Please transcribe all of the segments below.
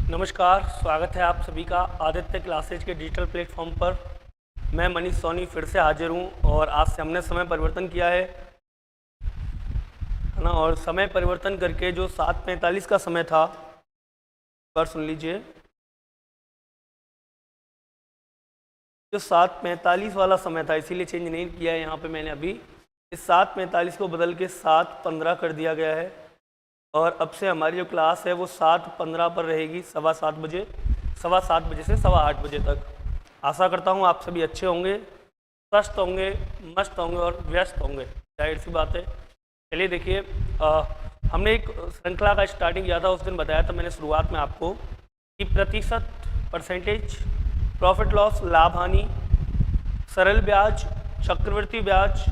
नमस्कार, स्वागत है आप सभी का आदित्य क्लासेज के डिजिटल प्लेटफॉर्म पर। मैं मनीष सोनी फिर से हाजिर हूँ और आज से हमने समय परिवर्तन किया है ना। और समय परिवर्तन करके जो 7:45 का समय था, पर सुन लीजिए, जो 7:45 वाला समय था इसीलिए चेंज नहीं किया है यहाँ पे मैंने अभी। इस 7:45 को बदल के 7:15 कर दिया गया है और अब से हमारी जो क्लास है वो 7:15 पर रहेगी, 7:15 बजे, 7:15 बजे से 8:15 बजे तक। आशा करता हूँ आप सभी अच्छे होंगे, स्वस्थ होंगे, मस्त होंगे और व्यस्त होंगे, जाहिर सी बात है। चलिए देखिए, हमने एक श्रृंखला का स्टार्टिंग किया था, उस दिन बताया था मैंने शुरुआत में आपको कि प्रतिशत, परसेंटेज, प्रॉफिट लॉस, लाभ हानि, सरल ब्याज, चक्रवृद्धि ब्याज,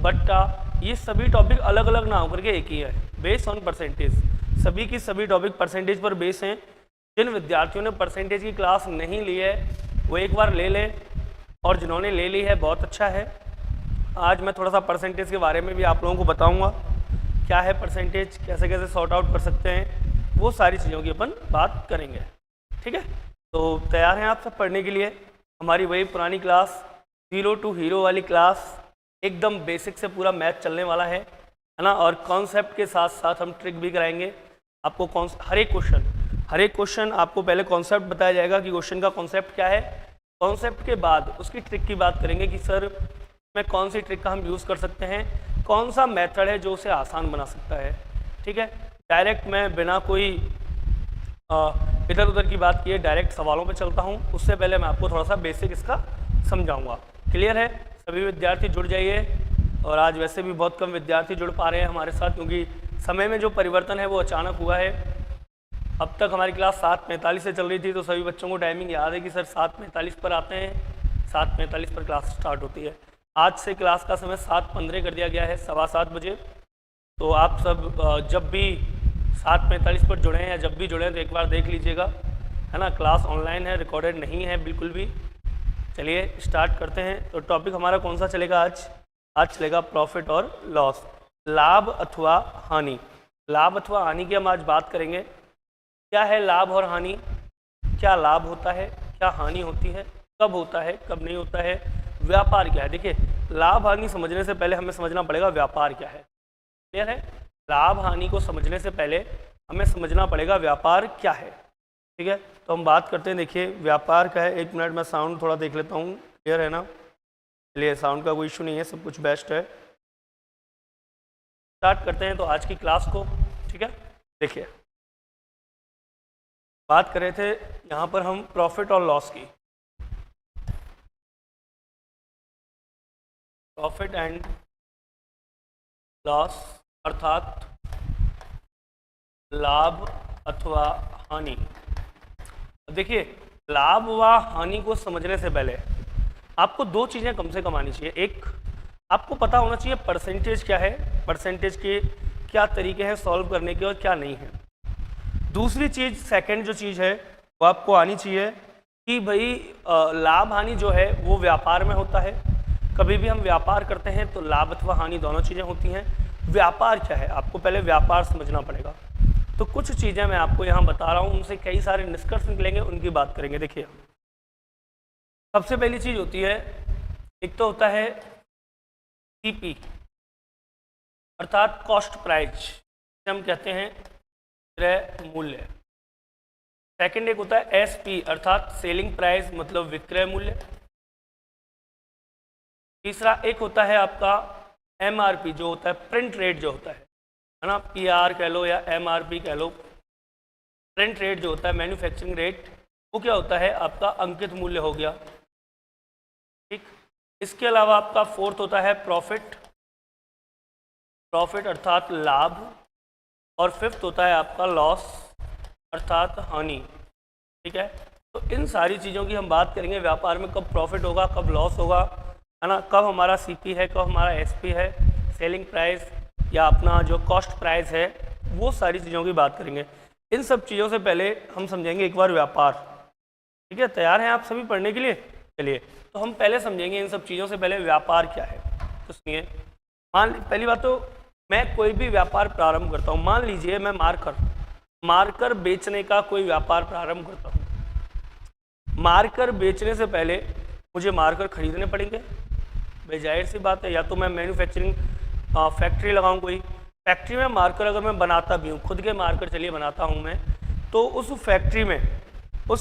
बट्टा, ये सभी टॉपिक अलग अलग ना होकर के एक ही है, बेस्ड ऑन परसेंटेज। सभी की सभी टॉपिक परसेंटेज पर बेस हैं। जिन विद्यार्थियों ने परसेंटेज की क्लास नहीं ली है वो एक बार ले लें, और जिन्होंने ले ली है बहुत अच्छा है। आज मैं थोड़ा सा परसेंटेज के बारे में भी आप लोगों को बताऊंगा, क्या है परसेंटेज, कैसे कैसे सॉर्ट आउट कर सकते हैं, वो सारी चीज़ों की अपन बात करेंगे। ठीक है, तो तैयार हैं आप सब पढ़ने के लिए? हमारी वही पुरानी क्लास, जीरो टू हीरो वाली क्लास, एकदम बेसिक से पूरा मैथ चलने वाला है ना। और कॉन्सेप्ट के साथ साथ हम ट्रिक भी कराएंगे आपको। हर एक क्वेश्चन आपको पहले कॉन्सेप्ट बताया जाएगा कि क्वेश्चन का कॉन्सेप्ट क्या है। कॉन्सेप्ट के बाद उसकी ट्रिक की बात करेंगे कि सर में कौन सी ट्रिक का हम यूज़ कर सकते हैं, कौन सा मेथड है जो उसे आसान बना सकता है। ठीक है, डायरेक्ट मैं बिना कोई इधर उधर की बात किए डायरेक्ट सवालों पे चलता हूँ। उससे पहले मैं आपको थोड़ा सा बेसिक इसका समझाऊंगा। क्लियर है? सभी विद्यार्थी जुड़ जाइए। और आज वैसे भी बहुत कम विद्यार्थी जुड़ पा रहे हैं हमारे साथ, क्योंकि समय में जो परिवर्तन है वो अचानक हुआ है। अब तक हमारी क्लास 7:45 से चल रही थी, तो सभी बच्चों को टाइमिंग याद है कि सर 7:45 पर आते हैं, 7:45 पर क्लास स्टार्ट होती है। आज से क्लास का समय 7:15 कर दिया गया है, 7:15 बजे। तो आप सब जब भी 7:45 पर जुड़े हैं या जब भी जुड़े हैं तो एक बार देख लीजिएगा, है ना। क्लास ऑनलाइन है, रिकॉर्डेड नहीं है बिल्कुल भी। चलिए स्टार्ट करते हैं। तो टॉपिक हमारा कौन सा चलेगा आज? आज चलेगा प्रॉफिट और लॉस, लाभ अथवा हानि। लाभ अथवा हानि की हम आज बात करेंगे। क्या है लाभ और हानि, क्या लाभ होता है, क्या हानि होती है, कब होता है, कब नहीं होता है, व्यापार क्या है। देखिए, लाभ हानि समझने से पहले हमें समझना पड़ेगा व्यापार क्या है। क्लियर है? लाभ हानि को समझने से पहले हमें समझना पड़ेगा व्यापार क्या है। ठीक है, तो हम बात करते हैं। देखिए व्यापार क्या है। एक मिनट में साउंड थोड़ा देख लेता हूँ, क्लियर है ना? चलिए, साउंड का कोई इशू नहीं है, सब कुछ बेस्ट है। स्टार्ट करते हैं तो आज की क्लास को। ठीक है, देखिए बात कर रहे थे यहाँ पर हम प्रॉफिट और लॉस की। प्रॉफिट एंड लॉस अर्थात लाभ अथवा हानि। देखिए, लाभ व हानि को समझने से पहले आपको दो चीज़ें कम से कम आनी चाहिए। एक, आपको पता होना चाहिए परसेंटेज क्या है, परसेंटेज के क्या तरीके हैं सॉल्व करने के और क्या नहीं है। दूसरी चीज़, सेकंड जो चीज़ है वो आपको आनी चाहिए कि भाई लाभ हानि जो है वो व्यापार में होता है। कभी भी हम व्यापार करते हैं तो लाभ अथवा हानि दोनों चीज़ें होती हैं। व्यापार क्या है, आपको पहले व्यापार समझना पड़ेगा। तो कुछ चीज़ें मैं आपको यहाँ बता रहा हूँ, उनसे कई सारे निष्कर्ष निकलेंगे, उनकी बात करेंगे। देखिए, सबसे पहली चीज़ होती है, एक तो होता है सीपी अर्थात कॉस्ट प्राइस, हम कहते हैं विक्रय मूल्य। सेकंड एक होता है एसपी अर्थात सेलिंग प्राइस, मतलब विक्रय मूल्य। तीसरा एक होता है आपका एमआरपी, जो होता है प्रिंट रेट जो होता है ना, पीआर कह लो या एमआरपी कह लो। प्रिंट रेट जो होता है, मैन्युफैक्चरिंग रेट, वो क्या होता है आपका अंकित मूल्य हो गया। ठीक, इसके अलावा आपका फोर्थ होता है प्रॉफिट, प्रॉफिट अर्थात लाभ। और फिफ्थ होता है आपका लॉस अर्थात हानि। ठीक है, तो इन सारी चीज़ों की हम बात करेंगे। व्यापार में कब प्रॉफिट होगा, कब लॉस होगा, है ना, कब हमारा सीपी है, कब हमारा एसपी है, सेलिंग प्राइस या अपना जो कॉस्ट प्राइस है, वो सारी चीज़ों की बात करेंगे। इन सब चीज़ों से पहले हम समझेंगे एक बार व्यापार। ठीक है, तैयार हैं आप सभी पढ़ने के लिए? चलिए, तो हम पहले समझेंगे इन सब चीज़ों से पहले व्यापार क्या है। तो सुनिए, पहली बात तो मैं कोई भी व्यापार प्रारंभ करता हूँ, मान लीजिए मैं मार्कर बेचने का कोई व्यापार प्रारंभ करता हूँ, मार्कर बेचने से पहले मुझे मार्कर खरीदने पड़ेंगे। भाई जाहिर सी बात है, या तो मैं मैन्युफैक्चरिंग फैक्ट्री लगाऊं, कोई फैक्ट्री में मार्कर अगर मैं बनाता भी हूँ, खुद के मार्कर चलिए बनाता हूँ मैं, तो उस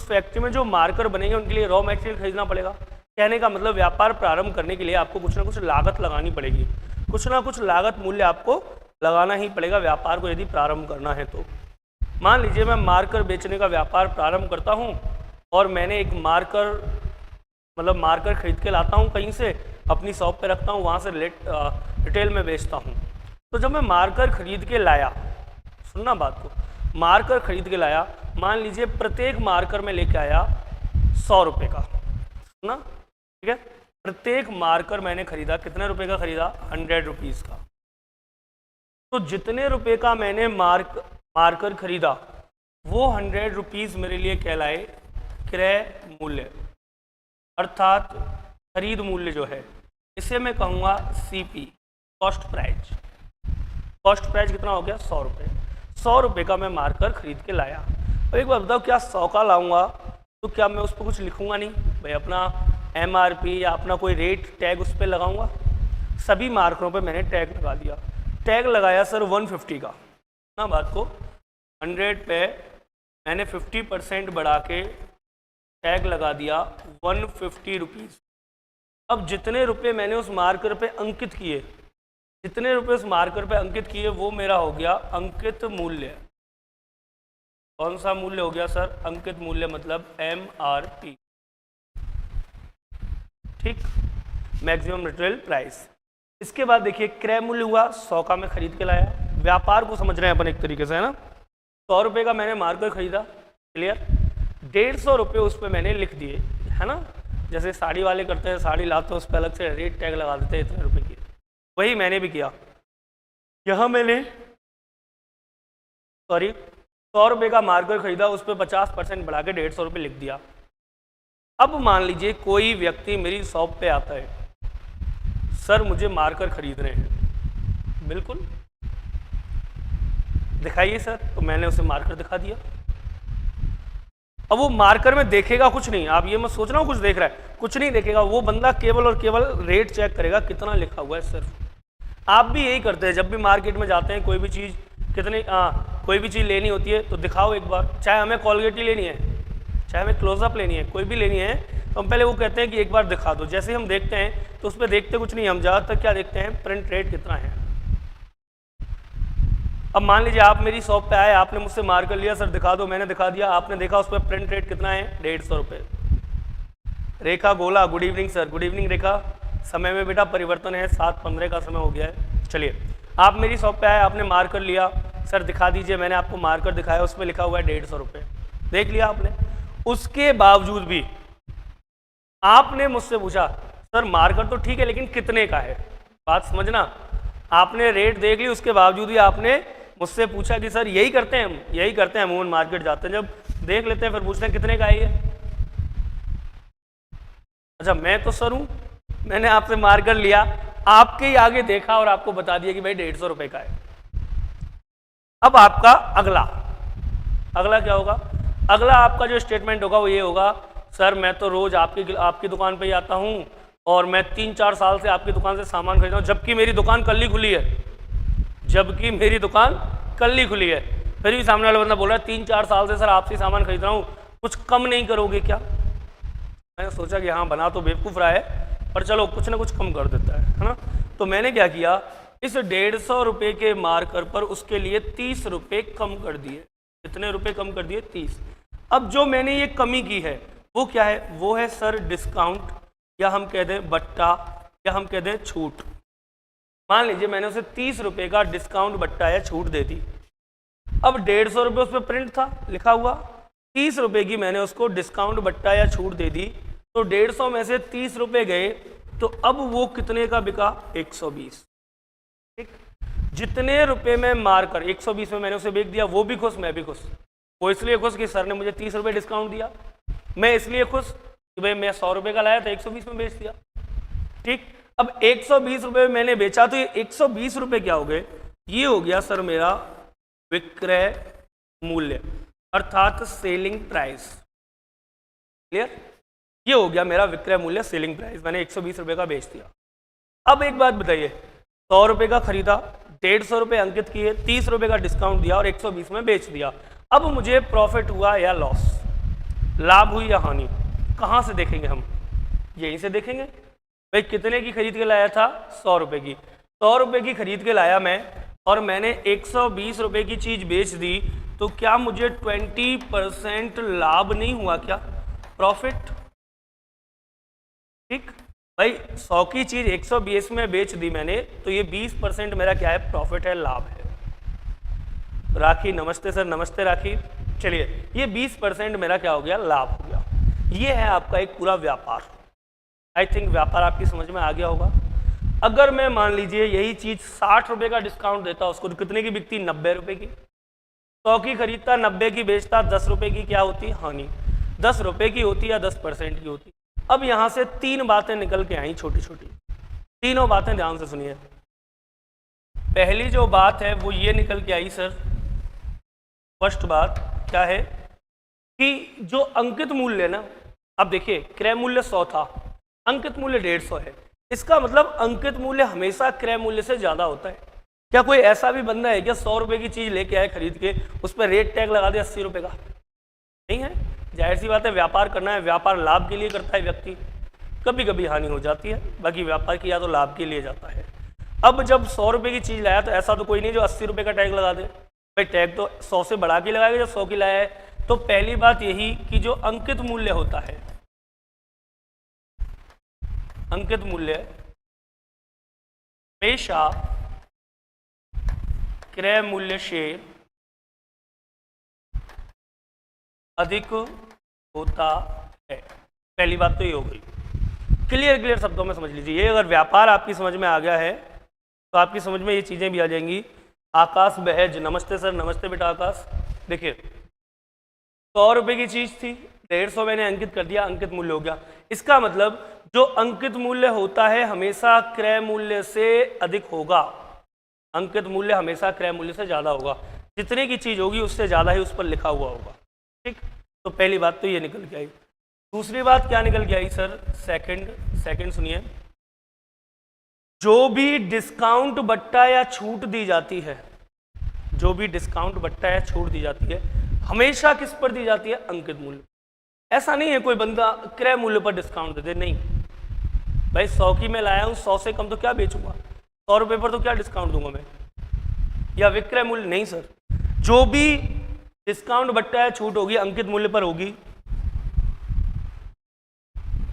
फैक्ट्री में जो मार्कर बनेंगे उनके लिए रॉ मटेरियल खरीदना पड़ेगा। कहने का मतलब व्यापार प्रारंभ करने के लिए आपको कुछ ना कुछ लागत लगानी पड़ेगी, कुछ ना कुछ लागत मूल्य आपको लगाना ही पड़ेगा व्यापार को यदि प्रारंभ करना है तो। मान लीजिए मैं मार्कर बेचने का व्यापार प्रारंभ करता हूँ और मैंने एक मार्कर खरीद के लाता हूँ कहीं से, अपनी शॉप पे रखता हूँ, वहाँ से रिटेल में बेचता हूँ। तो जब मैं मार्कर खरीद के लाया, सुनना बात को, मार्कर खरीद के लाया, मान लीजिए प्रत्येक मार्कर में लेके आया 100 रुपये का, सुना, ठीक है। प्रत्येक मार्कर मैंने खरीदा, कितने रुपए का खरीदा? 100 रुपीज़ का। तो जितने रुपए का मैंने मार्कर खरीदा वो 100 रुपीज़ मेरे लिए कहलाए क्रय मूल्य, अर्थात खरीद मूल्य जो है, इसे मैं कहूँगा CP, cost price. Cost price कितना हो गया? 100 रुपये। 100 रुपये का मैं मार्कर खरीद के लाया। अब एक बार बताओ, क्या 100 का लाऊंगा तो क्या मैं उस पर कुछ लिखूंगा नहीं? भाई अपना MRP या अपना कोई रेट टैग उस पर लगाऊंगा? सभी मार्करों पे मैंने टैग लगा दिया। टैग लगाया सर 150 का ना, बात को 100 पे मैंने 50% बढ़ा के टैग लगा दिया 150 रुपीज़। अब जितने रुपए मैंने उस मार्कर पे अंकित किए, जितने रुपए उस मार्कर पे अंकित किए वो मेरा हो गया अंकित मूल्य। कौन सा मूल्य हो गया सर? अंकित मूल्य, मतलब MRP, ठीक, मैक्सिमम मटेरियल प्राइस। इसके बाद देखिए क्रय मूल्य हुआ 100 का मैं खरीद के लाया। व्यापार को समझ रहे हैं अपन एक तरीके से, है ना। 100 रुपये का मैंने मार्कर खरीदा, क्लियर। 150 रुपये उस पर मैंने लिख दिए, है ना, जैसे साड़ी वाले करते हैं, साड़ी लाते हैं उस पर अलग से रेट टैग लगा देते हैं इतने रुपए की, वही मैंने भी किया। यहाँ मैंने 100 रुपये का मार्कर खरीदा, उस पर 50% बढ़ा के 150 रुपये लिख दिया। अब मान लीजिए कोई व्यक्ति मेरी शॉप पे आता है, सर मुझे मार्कर खरीदने हैं, बिल्कुल दिखाइए सर, तो मैंने उसे मार्कर दिखा दिया। अब वो मार्कर में देखेगा कुछ नहीं, आप ये मत सोचना वो कुछ देख रहा है, कुछ नहीं देखेगा, वो बंदा केवल और केवल रेट चेक करेगा कितना लिखा हुआ है सिर्फ। आप भी यही करते हैं, जब भी मार्केट में जाते हैं, कोई भी चीज़ कोई भी चीज़ लेनी होती है तो दिखाओ एक बार, चाहे हमें कॉलगेट ही लेनी है, चाहे हमें क्लोजअप लेनी है, कोई भी लेनी है, तो हम पहले वो कहते हैं कि एक बार दिखा दो। जैसे हम देखते हैं तो उस पर देखते कुछ नहीं, हम ज़्यादातर क्या देखते हैं? प्रिंट रेट कितना है। अब मान लीजिए आप मेरी शॉप पे आए, आपने मुझसे मार्कर लिया, सर दिखा दो, मैंने दिखा दिया, आपने देखा उस पर प्रिंट रेट कितना है? 150 रुपये। Rekha Gola, good evening sir. Good evening Rekha. समय में बेटा परिवर्तन है, 7:15 का समय हो गया है। चलिए, आप मेरी शॉप पे आए, आपने मार्कर लिया, सर दिखा दीजिए, मैंने आपको मार्कर दिखाया, उस पर लिखा हुआ है 150 रुपये, देख लिया आपने। उसके बावजूद भी आपने मुझसे पूछा, सर मार्कर तो ठीक है लेकिन कितने का है? बात समझना, आपने रेट देख ली, उसके बावजूद भी आपने मुझसे पूछा कि सर यही करते हैं हम, यही करते हैं अमूमन, मार्केट जाते हैं, जब देख लेते हैं फिर पूछते हैं कितने का है ये। अच्छा, मैं तो सर हूं, मैंने आपसे मार्कर लिया, आपके ही आगे देखा और आपको बता दिया कि भाई 150 रुपये का है। अब आपका अगला क्या होगा? अगला आपका जो स्टेटमेंट होगा वो ये होगा, सर मैं तो रोज आपकी दुकान पे ही आता हूँ और मैं 3-4 साल से आपकी दुकान से सामान खरीद रहा हूँ, जबकि मेरी दुकान कल ही खुली है, जबकि मेरी दुकान कल ही खुली है, फिर भी सामने वाला बंदा बोल रहा है 3-4 साल से सर आपसे सामान खरीद रहा हूँ, कुछ कम नहीं करोगे क्या? मैंने सोचा कि हाँ, बना तो बेवकूफ़ रहा है पर चलो कुछ ना कुछ कम कर देता है ना। तो मैंने क्या किया, इस 150 रुपये के मार्कर पर उसके लिए 30 रुपये कम कर दिए। कितने रुपये कम कर दिए? 30। अब जो मैंने ये कमी की है वो क्या है? वो है सर डिस्काउंट, या हम कह दें बट्टा, या हम कह दें छूट। मान लीजिए मैंने उसे 30 रुपये का डिस्काउंट बट्टा या छूट दे दी। अब 150 रुपये उस पर प्रिंट था लिखा हुआ, 30 रुपये की मैंने उसको डिस्काउंट बट्टा या छूट दे दी, तो 150 में से 30 रुपये गए, तो अब वो कितने का बिका? 120। ठीक, जितने रुपये में मारकर 120 में मैंने उसे बेच दिया, वो भी खुश, मैं भी खुश। वो इसलिए खुश कि सर ने मुझे 30 रुपये डिस्काउंट दिया, मैं इसलिए खुश कि भाई मैं 100 रुपये का लाया था 120 में बेच दिया। ठीक, अब 120 रुपये में मैंने बेचा, तो ये 120 रुपये क्या हो गए? ये हो गया सर मेरा विक्रय मूल्य अर्थात सेलिंग प्राइस। क्लियर? ये हो गया मेरा विक्रय मूल्य, सेलिंग प्राइस। मैंने 120 रुपये का बेच दिया। अब एक बात बताइए, 100 रुपये का खरीदा, 150 रुपये अंकित किए, 30 रुपये का डिस्काउंट दिया और 120 में बेच दिया। अब मुझे प्रॉफिट हुआ या लॉस, लाभ हुई या हानि, कहाँ से देखेंगे हम? यहीं से देखेंगे। भाई कितने की खरीद के लाया था? 100 रुपये की। 100 रुपये की खरीद के लाया मैं और मैंने 120 रुपये की चीज़ बेच दी, तो क्या मुझे 20% लाभ नहीं हुआ क्या? प्रॉफिट। ठीक भाई, 100 की चीज़ 120 में बेच दी मैंने, तो ये 20% मेरा क्या है? प्रॉफिट है, लाभ है। राखी नमस्ते सर। नमस्ते राखी। चलिए, ये 20% मेरा क्या हो गया? लाभ हो गया। ये है आपका एक पूरा व्यापार। आई थिंक व्यापार आपकी समझ में आ गया होगा। अगर मैं मान लीजिए यही चीज़ 60 रुपये का डिस्काउंट देता उसको, तो कितने की बिकती? 90 रुपये की। 100 की खरीदता, 90 की बेचता, 10 रुपये की क्या होती? हानि। 10 रुपये की होती या 10% की होती? अब यहाँ से 3 बातें निकल के आई, छोटी छोटी। तीनों बातें ध्यान से सुनिए। पहली जो बात है वो ये निकल के आई सर, फर्स्ट बात क्या है कि जो अंकित मूल्य ना, अब देखिए क्रय मूल्य 100 था, अंकित मूल्य 150 है। इसका मतलब अंकित मूल्य हमेशा क्रय मूल्य से ज़्यादा होता है। क्या कोई ऐसा भी बंदा है क्या 100 रुपये की चीज़ लेके आए खरीद के, उस पर रेट टैग लगा दे 80 रुपये का? नहीं है। जाहिर सी बात है, व्यापार करना है, व्यापार लाभ के लिए करता है व्यक्ति। कभी कभी हानि हो जाती है, बाकी व्यापार किया तो लाभ के लिए जाता है। अब जब 100 रुपये की चीज़ लाया तो ऐसा तो कोई नहीं जो 80 रुपये का टैग लगा दे। भाई टैग तो 100 से बढ़ा के लगाएगा जब 100 की लाया है। तो पहली बात यही कि जो अंकित मूल्य होता है, अंकित मूल्य हमेशा क्रय मूल्य से अधिक होता है। पहली बात तो ये हो गई। क्लियर शब्दों में समझ लीजिए। ये अगर व्यापार आपकी समझ में आ गया है तो आपकी समझ में ये चीज़ें भी आ जाएंगी। आकाश बहज, नमस्ते सर। नमस्ते बेटा आकाश। देखिए 100 रुपये की चीज़ थी, 150 मैंने अंकित कर दिया, अंकित मूल्य हो गया। इसका मतलब जो अंकित मूल्य होता है हमेशा क्रय मूल्य से अधिक होगा। अंकित मूल्य हमेशा क्रय मूल्य से ज़्यादा होगा। जितने की चीज़ होगी उससे ज़्यादा ही उस पर लिखा हुआ होगा। ठीक, तो पहली बात तो ये निकल के आई। दूसरी बात क्या निकल के आई सर? सेकंड सुनिए। जो भी डिस्काउंट बट्टा या छूट दी जाती है, जो भी डिस्काउंट बट्टा या छूट दी जाती है हमेशा किस पर दी जाती है? अंकित मूल्य। ऐसा नहीं है कोई बंदा क्रय मूल्य पर डिस्काउंट दे दे, नहीं भाई। 100 की मैं लाया हूँ, 100 से कम तो क्या बेचूंगा? 100 रुपये पर तो क्या डिस्काउंट दूंगा मैं? या विक्रय मूल्य? नहीं सर, जो भी डिस्काउंट बट्टा या छूट होगी अंकित मूल्य पर होगी।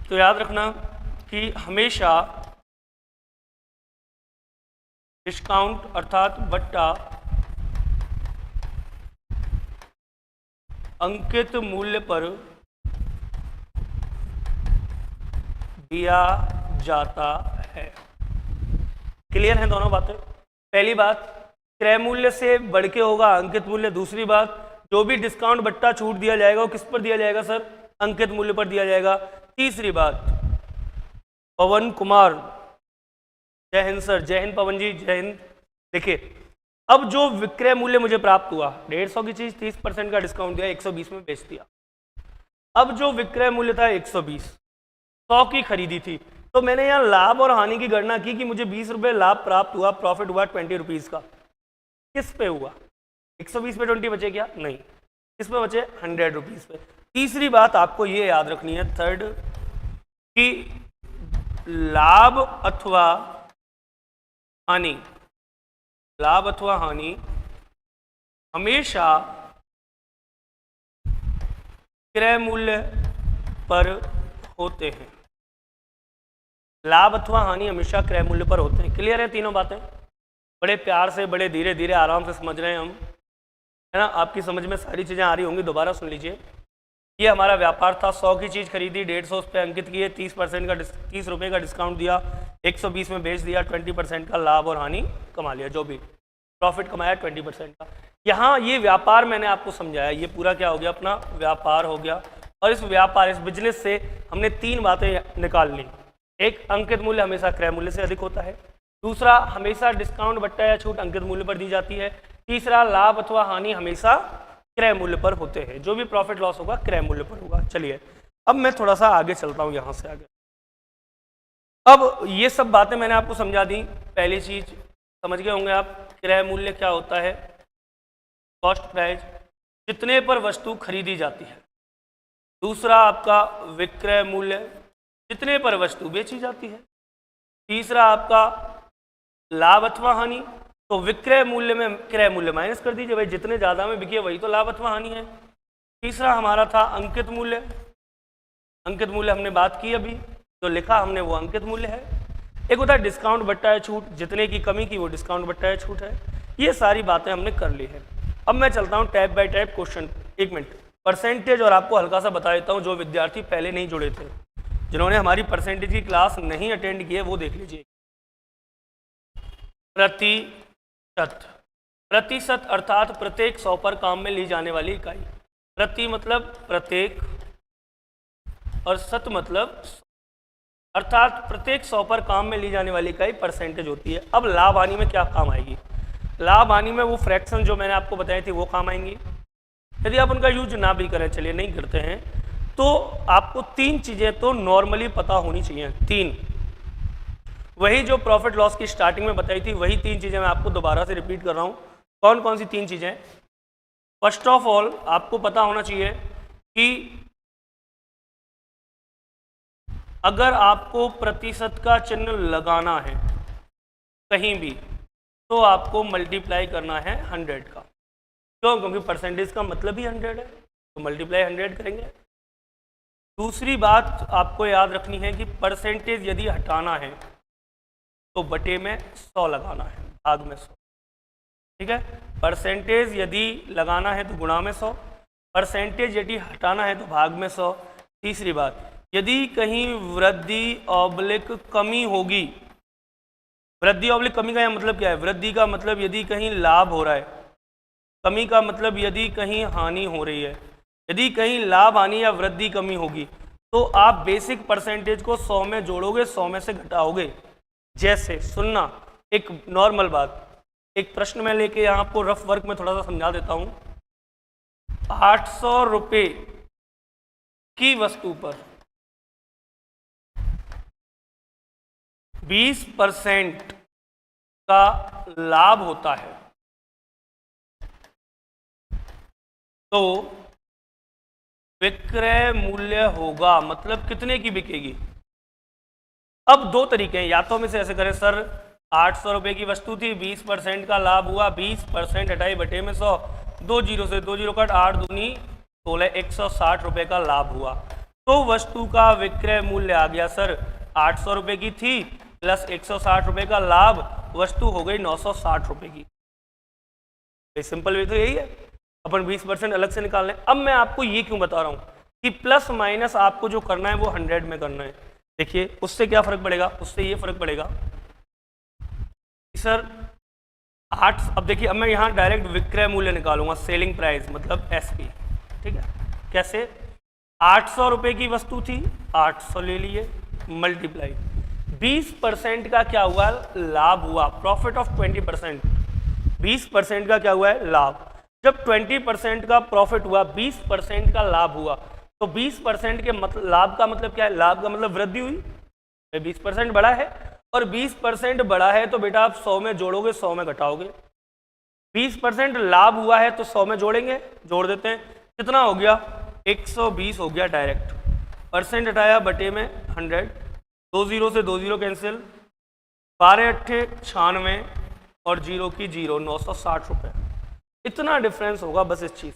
तो याद रखना कि हमेशा डिस्काउंट अर्थात बट्टा अंकित मूल्य पर दिया जाता है। क्लियर है दोनों बातें? पहली बात क्रय मूल्य से बढ़ के होगा अंकित मूल्य। दूसरी बात जो भी डिस्काउंट बट्टा छूट दिया जाएगा वो किस पर दिया जाएगा सर? अंकित मूल्य पर दिया जाएगा। तीसरी बात पवन कुमार, जय हिंद सर। जय हिंद पवन जी, जय हिंद। देखिए अब जो विक्रय मूल्य मुझे प्राप्त हुआ, 150 की चीज 30% का डिस्काउंट दिया, 120 में बेच दिया। अब जो विक्रय मूल्य था 120, 100 की खरीदी थी, तो मैंने यहाँ लाभ और हानि की गणना की कि मुझे 20 रुपये लाभ प्राप्त हुआ, प्रॉफिट हुआ 20 रुपीज़ का। किस पे हुआ? 120 पे 20 बचे क्या? नहीं। किस पे बचे? 100 रुपीज़ पे। तीसरी बात आपको ये याद रखनी है, थर्ड, कि लाभ अथवा हानि, लाभ अथवा हानि हमेशा क्रय मूल्य पर होते हैं। लाभ अथवा हानि हमेशा क्रय मूल्य पर होते हैं। क्लियर है तीनों बातें? बड़े प्यार से, बड़े धीरे धीरे आराम से समझ रहे हैं हम, है ना? आपकी समझ में सारी चीज़ें आ रही होंगी। दोबारा सुन लीजिए। ये हमारा व्यापार था, 100 की चीज़ खरीदी, 150 उस पर अंकित किए, 30% का 30 रुपये का डिस्काउंट दिया, 120 में बेच दिया, 20% का लाभ और हानि कमा लिया, जो भी प्रॉफिट कमाया 20% का। यहाँ ये व्यापार मैंने आपको समझाया, ये पूरा क्या हो गया? अपना व्यापार हो गया। और इस व्यापार, इस बिजनेस से हमने 3 बातें निकाल ली। एक, अंकित मूल्य हमेशा क्रय मूल्य से अधिक होता है। दूसरा, हमेशा डिस्काउंट बट्टा या छूट अंकित मूल्य पर दी जाती है। तीसरा, लाभ अथवा हानि हमेशा क्रय मूल्य पर होते हैं। जो भी प्रॉफिट लॉस होगा क्रय मूल्य पर होगा। चलिए अब मैं थोड़ा सा आगे चलता हूँ यहाँ से आगे। अब ये सब बातें मैंने आपको समझा दी। पहली चीज समझ गए होंगे आप, क्रय मूल्य क्या होता है, कॉस्ट प्राइस, जितने पर वस्तु खरीदी जाती है। दूसरा आपका विक्रय मूल्य, जितने पर वस्तु बेची जाती है। तीसरा आपका लाभ अथवा हानि, तो विक्रय मूल्य में क्रय मूल्य माइनस कर दीजिए, भाई जितने ज़्यादा में बिकी है वही तो लाभ अथवा हानि है। तीसरा हमारा था अंकित मूल्य। अंकित मूल्य हमने बात की अभी, जो लिखा हमने वो अंकित मूल्य है। एक होता है डिस्काउंट बट्टा है छूट, जितने की कमी की वो डिस्काउंट बट्टा है छूट है। ये सारी बातें हमने कर ली है। अब मैं चलता हूँ टाइप बाय टाइप क्वेश्चन। एक मिनट, परसेंटेज और आपको हल्का सा बता देता हूँ, जो विद्यार्थी पहले नहीं जुड़े थे, जिन्होंने हमारी परसेंटेज की क्लास नहीं अटेंड की है, वो देख लीजिए। प्रतिशत, प्रतिशत अर्थात प्रत्येक 100 पर काम में ली जाने वाली इकाई। प्रति मतलब प्रत्येक और शत मतलब अर्थात प्रत्येक 100 पर काम में ली जाने वाली इकाई परसेंटेज होती है। अब लाभ हानि में क्या काम आएगी? लाभ हानि में वो फ्रैक्शन जो मैंने आपको बताई थी वो काम आएंगी। यदि आप उनका यूज ना भी करें, चलिए नहीं करते हैं, तो आपको 3 चीज़ें तो नॉर्मली पता होनी चाहिए। 3, वही जो प्रॉफिट लॉस की स्टार्टिंग में बताई थी, वही 3 चीज़ें मैं आपको दोबारा से रिपीट कर रहा हूँ। कौन कौन सी 3 चीज़ें? फर्स्ट ऑफ ऑल आपको पता होना चाहिए कि अगर आपको प्रतिशत का चिन्ह लगाना है कहीं भी, तो आपको मल्टीप्लाई करना है 100 का। क्यों? क्योंकि परसेंटेज का मतलब ही 100 है, तो मल्टीप्लाई 100 करेंगे। दूसरी बात आपको याद रखनी है कि परसेंटेज यदि हटाना है तो बटे में 100 लगाना है, भाग में 100। ठीक है, परसेंटेज यदि लगाना है तो गुणा में 100, परसेंटेज यदि हटाना है तो भाग में 100। तीसरी बात, यदि कहीं वृद्धि ऑब्लिक कमी होगी, वृद्धि ऑब्लिक कमी का मतलब क्या है? वृद्धि का मतलब यदि कहीं लाभ हो रहा है, कमी का मतलब यदि कहीं हानि हो रही है। यदि कहीं लाभ हानि या वृद्धि कमी होगी तो आप बेसिक परसेंटेज को 100 में जोड़ोगे, 100 में से घटाओगे। जैसे सुनना, एक नॉर्मल बात, एक प्रश्न में लेके यहाँ आपको रफ वर्क में थोड़ा सा समझा देता हूँ। 800 रुपये की वस्तु पर 20% का लाभ होता है, तो विक्रय मूल्य होगा, मतलब कितने की बिकेगी। अब 2 तरीके हैं, या तो हम इसे ऐसे करें, सर 800 रुपये की वस्तु थी, 20% का लाभ हुआ, 20% हटाई बटे में 100, 2 जीरो से 2 जीरो कट, 8 दूनी 16, 160 रुपये का लाभ हुआ। तो वस्तु का विक्रय मूल्य आ गया सर 800 रुपये की थी प्लस 160 रुपये का लाभ, वस्तु हो गई 960 रुपये की। सिंपल वे तो यही है, अपन 20% अलग से निकाल लें। अब मैं आपको ये क्यों बता रहा हूँ कि प्लस माइनस आपको जो करना है वो 100 में करना है। देखिए उससे क्या फर्क पड़ेगा, उससे ये फर्क पड़ेगा सर 8, अब देखिए अब मैं यहाँ डायरेक्ट विक्रय मूल्य निकालूंगा, सेलिंग प्राइस मतलब एसपी। ठीक है, कैसे? 800 रुपये की वस्तु थी, 800 ले लिए, मल्टीप्लाई 20% का क्या हुआ? लाभ हुआ, प्रॉफिट ऑफ 20%। 20% का क्या हुआ है? लाभ। जब 20% का प्रॉफिट हुआ, 20% का लाभ हुआ, तो 20% के मतलब लाभ का मतलब क्या है? लाभ का मतलब वृद्धि हुई, 20% बढ़ा है, और 20% बढ़ा है तो बेटा आप 100 में जोड़ोगे, 100 में घटाओगे। 20% लाभ हुआ है तो 100 में जोड़ेंगे, जोड़ देते हैं, कितना हो गया? 120 हो गया डायरेक्ट। परसेंट हटाया बटे में 100, 2 जीरो से 2 जीरो कैंसिल, 12 अट्ठे 96 और जीरो की जीरो, 960 रुपये। इतना डिफरेंस होगा बस इस चीज।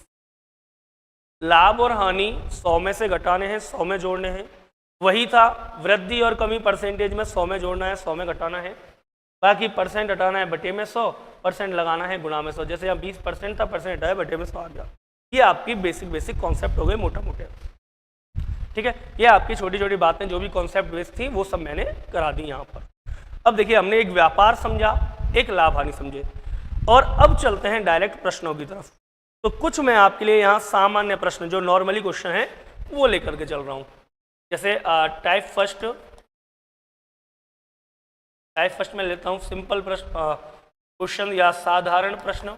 लाभ और हानि 100 में से घटाने हैं, 100 में जोड़ने हैं, वही था। वृद्धि और कमी परसेंटेज में 100 में जोड़ना है, 100 में घटाना है, बाकी परसेंट हटाना है बटे में 100, परसेंट लगाना है गुणा में 100। जैसे यहाँ 20% था, परसेंट हटाया बटे में 100 आ गया। ये आपकी बेसिक कॉन्सेप्ट हो गए मोटा मोटे। ठीक है, ये आपकी छोटी छोटी बातें जो भी कॉन्सेप्ट बेस्ड थी वो सब मैंने करा दी यहाँ पर। अब देखिए हमने एक व्यापार समझा, एक लाभ हानि समझे, और अब चलते हैं डायरेक्ट प्रश्नों की तरफ। तो कुछ मैं आपके लिए यहाँ सामान्य प्रश्न जो नॉर्मली क्वेश्चन है वो लेकर के चल रहा हूँ। जैसे टाइप फर्स्ट में लेता हूँ सिंपल प्रश्न, क्वेश्चन या साधारण प्रश्न।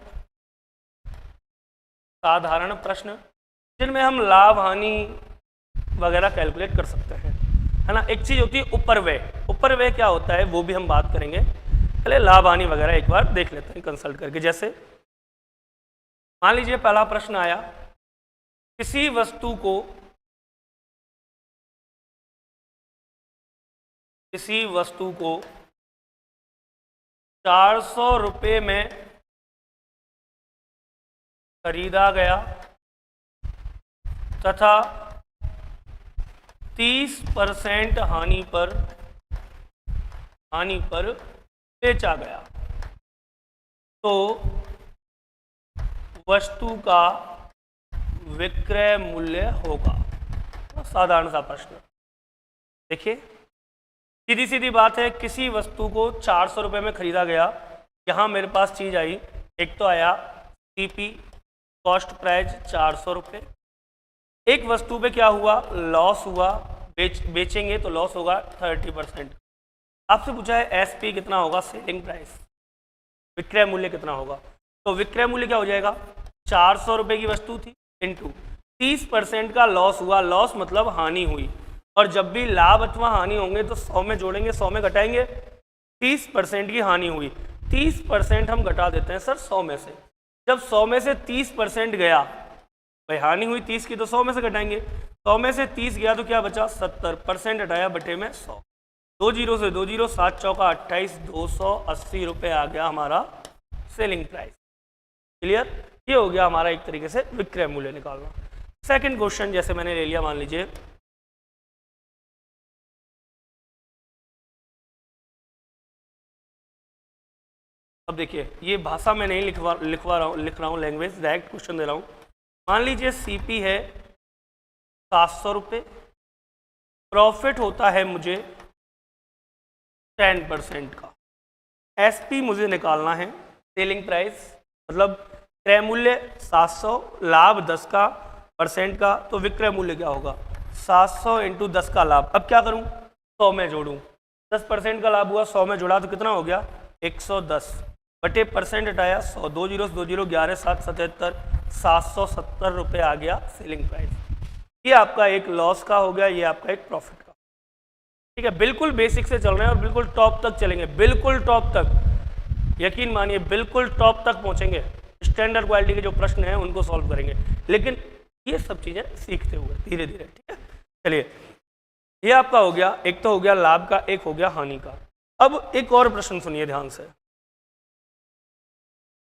साधारण प्रश्न जिनमें हम लाभ हानि वगैरह कैलकुलेट कर सकते हैं, है ना। एक चीज होती है उपरव्यय, उपरव्यय क्या होता है वो भी हम बात करेंगे। पहले लाभ हानि वगैरह एक बार देख लेते हैं कंसल्ट करके। जैसे मान लीजिए पहला प्रश्न आया, किसी वस्तु को 400 रुपये में खरीदा गया तथा 30% हानि पर बेचा गया, तो वस्तु का विक्रय मूल्य होगा। साधारण सा प्रश्न। देखिए सीधी सीधी बात है, किसी वस्तु को 400 रुपये में खरीदा गया। यहाँ मेरे पास चीज आई, एक तो आया सीपी कॉस्ट प्राइस 400 रुपये। एक वस्तु पे क्या हुआ, लॉस हुआ, बेचेंगे तो लॉस होगा 30%। आपसे पूछा है एसपी कितना होगा, सेलिंग प्राइस, विक्रय मूल्य कितना होगा। तो विक्रय मूल्य क्या हो जाएगा, 400 रुपये की वस्तु थी इंटू 30% का लॉस हुआ, लॉस मतलब हानि हुई। और जब भी लाभ अथवा हानि होंगे तो 100 में जोड़ेंगे, 100 में घटाएंगे, 30% की हानि हुई, 30% हम घटा देते हैं सर 100 में से। जब 100 में से 30% गया, भाई हानि हुई 30 की तो 100 में से घटाएंगे, 100 में से 30 गया तो क्या बचा 70%, हटाया बटे में 100, 2 जीरो से 2 जीरो, 7 चौका 28, 280 रुपये आ गया हमारा सेलिंग प्राइस। क्लियर, ये हो गया हमारा एक तरीके से विक्रय मूल्य निकालना। सेकंड क्वेश्चन जैसे मैंने ले लिया, मान लीजिए अब देखिए ये भाषा में नहीं लिख रहा हूँ लैंग्वेज, डायरेक्ट क्वेश्चन दे रहा हूँ। मान लीजिए सीपी है 700 रुपये, प्रॉफिट होता है मुझे 10% का, एसपी मुझे निकालना है, सेलिंग प्राइस मतलब क्रय मूल्य 700, लाभ 10 का परसेंट का, तो विक्रय मूल्य क्या होगा 700 इंटू 10 का लाभ। अब क्या करूं, 100 में जोड़ूं, 10% का लाभ हुआ, 100 में जोड़ा तो कितना हो गया 110, बटे परसेंट हटाया 100, 2 जीरो 2 जीरो 11 7 77, 770 रुपये आ गया सेलिंग प्राइस। ये आपका एक लॉस का हो गया, ये आपका एक प्रॉफिट का। ठीक है, बिल्कुल बेसिक से चल रहे हैं और बिल्कुल टॉप तक चलेंगे, बिल्कुल टॉप तक, यकीन मानिए बिल्कुल टॉप तक पहुंचेंगे। स्टैंडर्ड क्वालिटी के जो प्रश्न हैं उनको सॉल्व करेंगे, लेकिन ये सब चीजें सीखते हुए धीरे धीरे। ठीक है, चलिए ये आपका हो गया, एक तो हो गया लाभ का, एक हो गया हानि का। अब एक और प्रश्न सुनिए ध्यान से,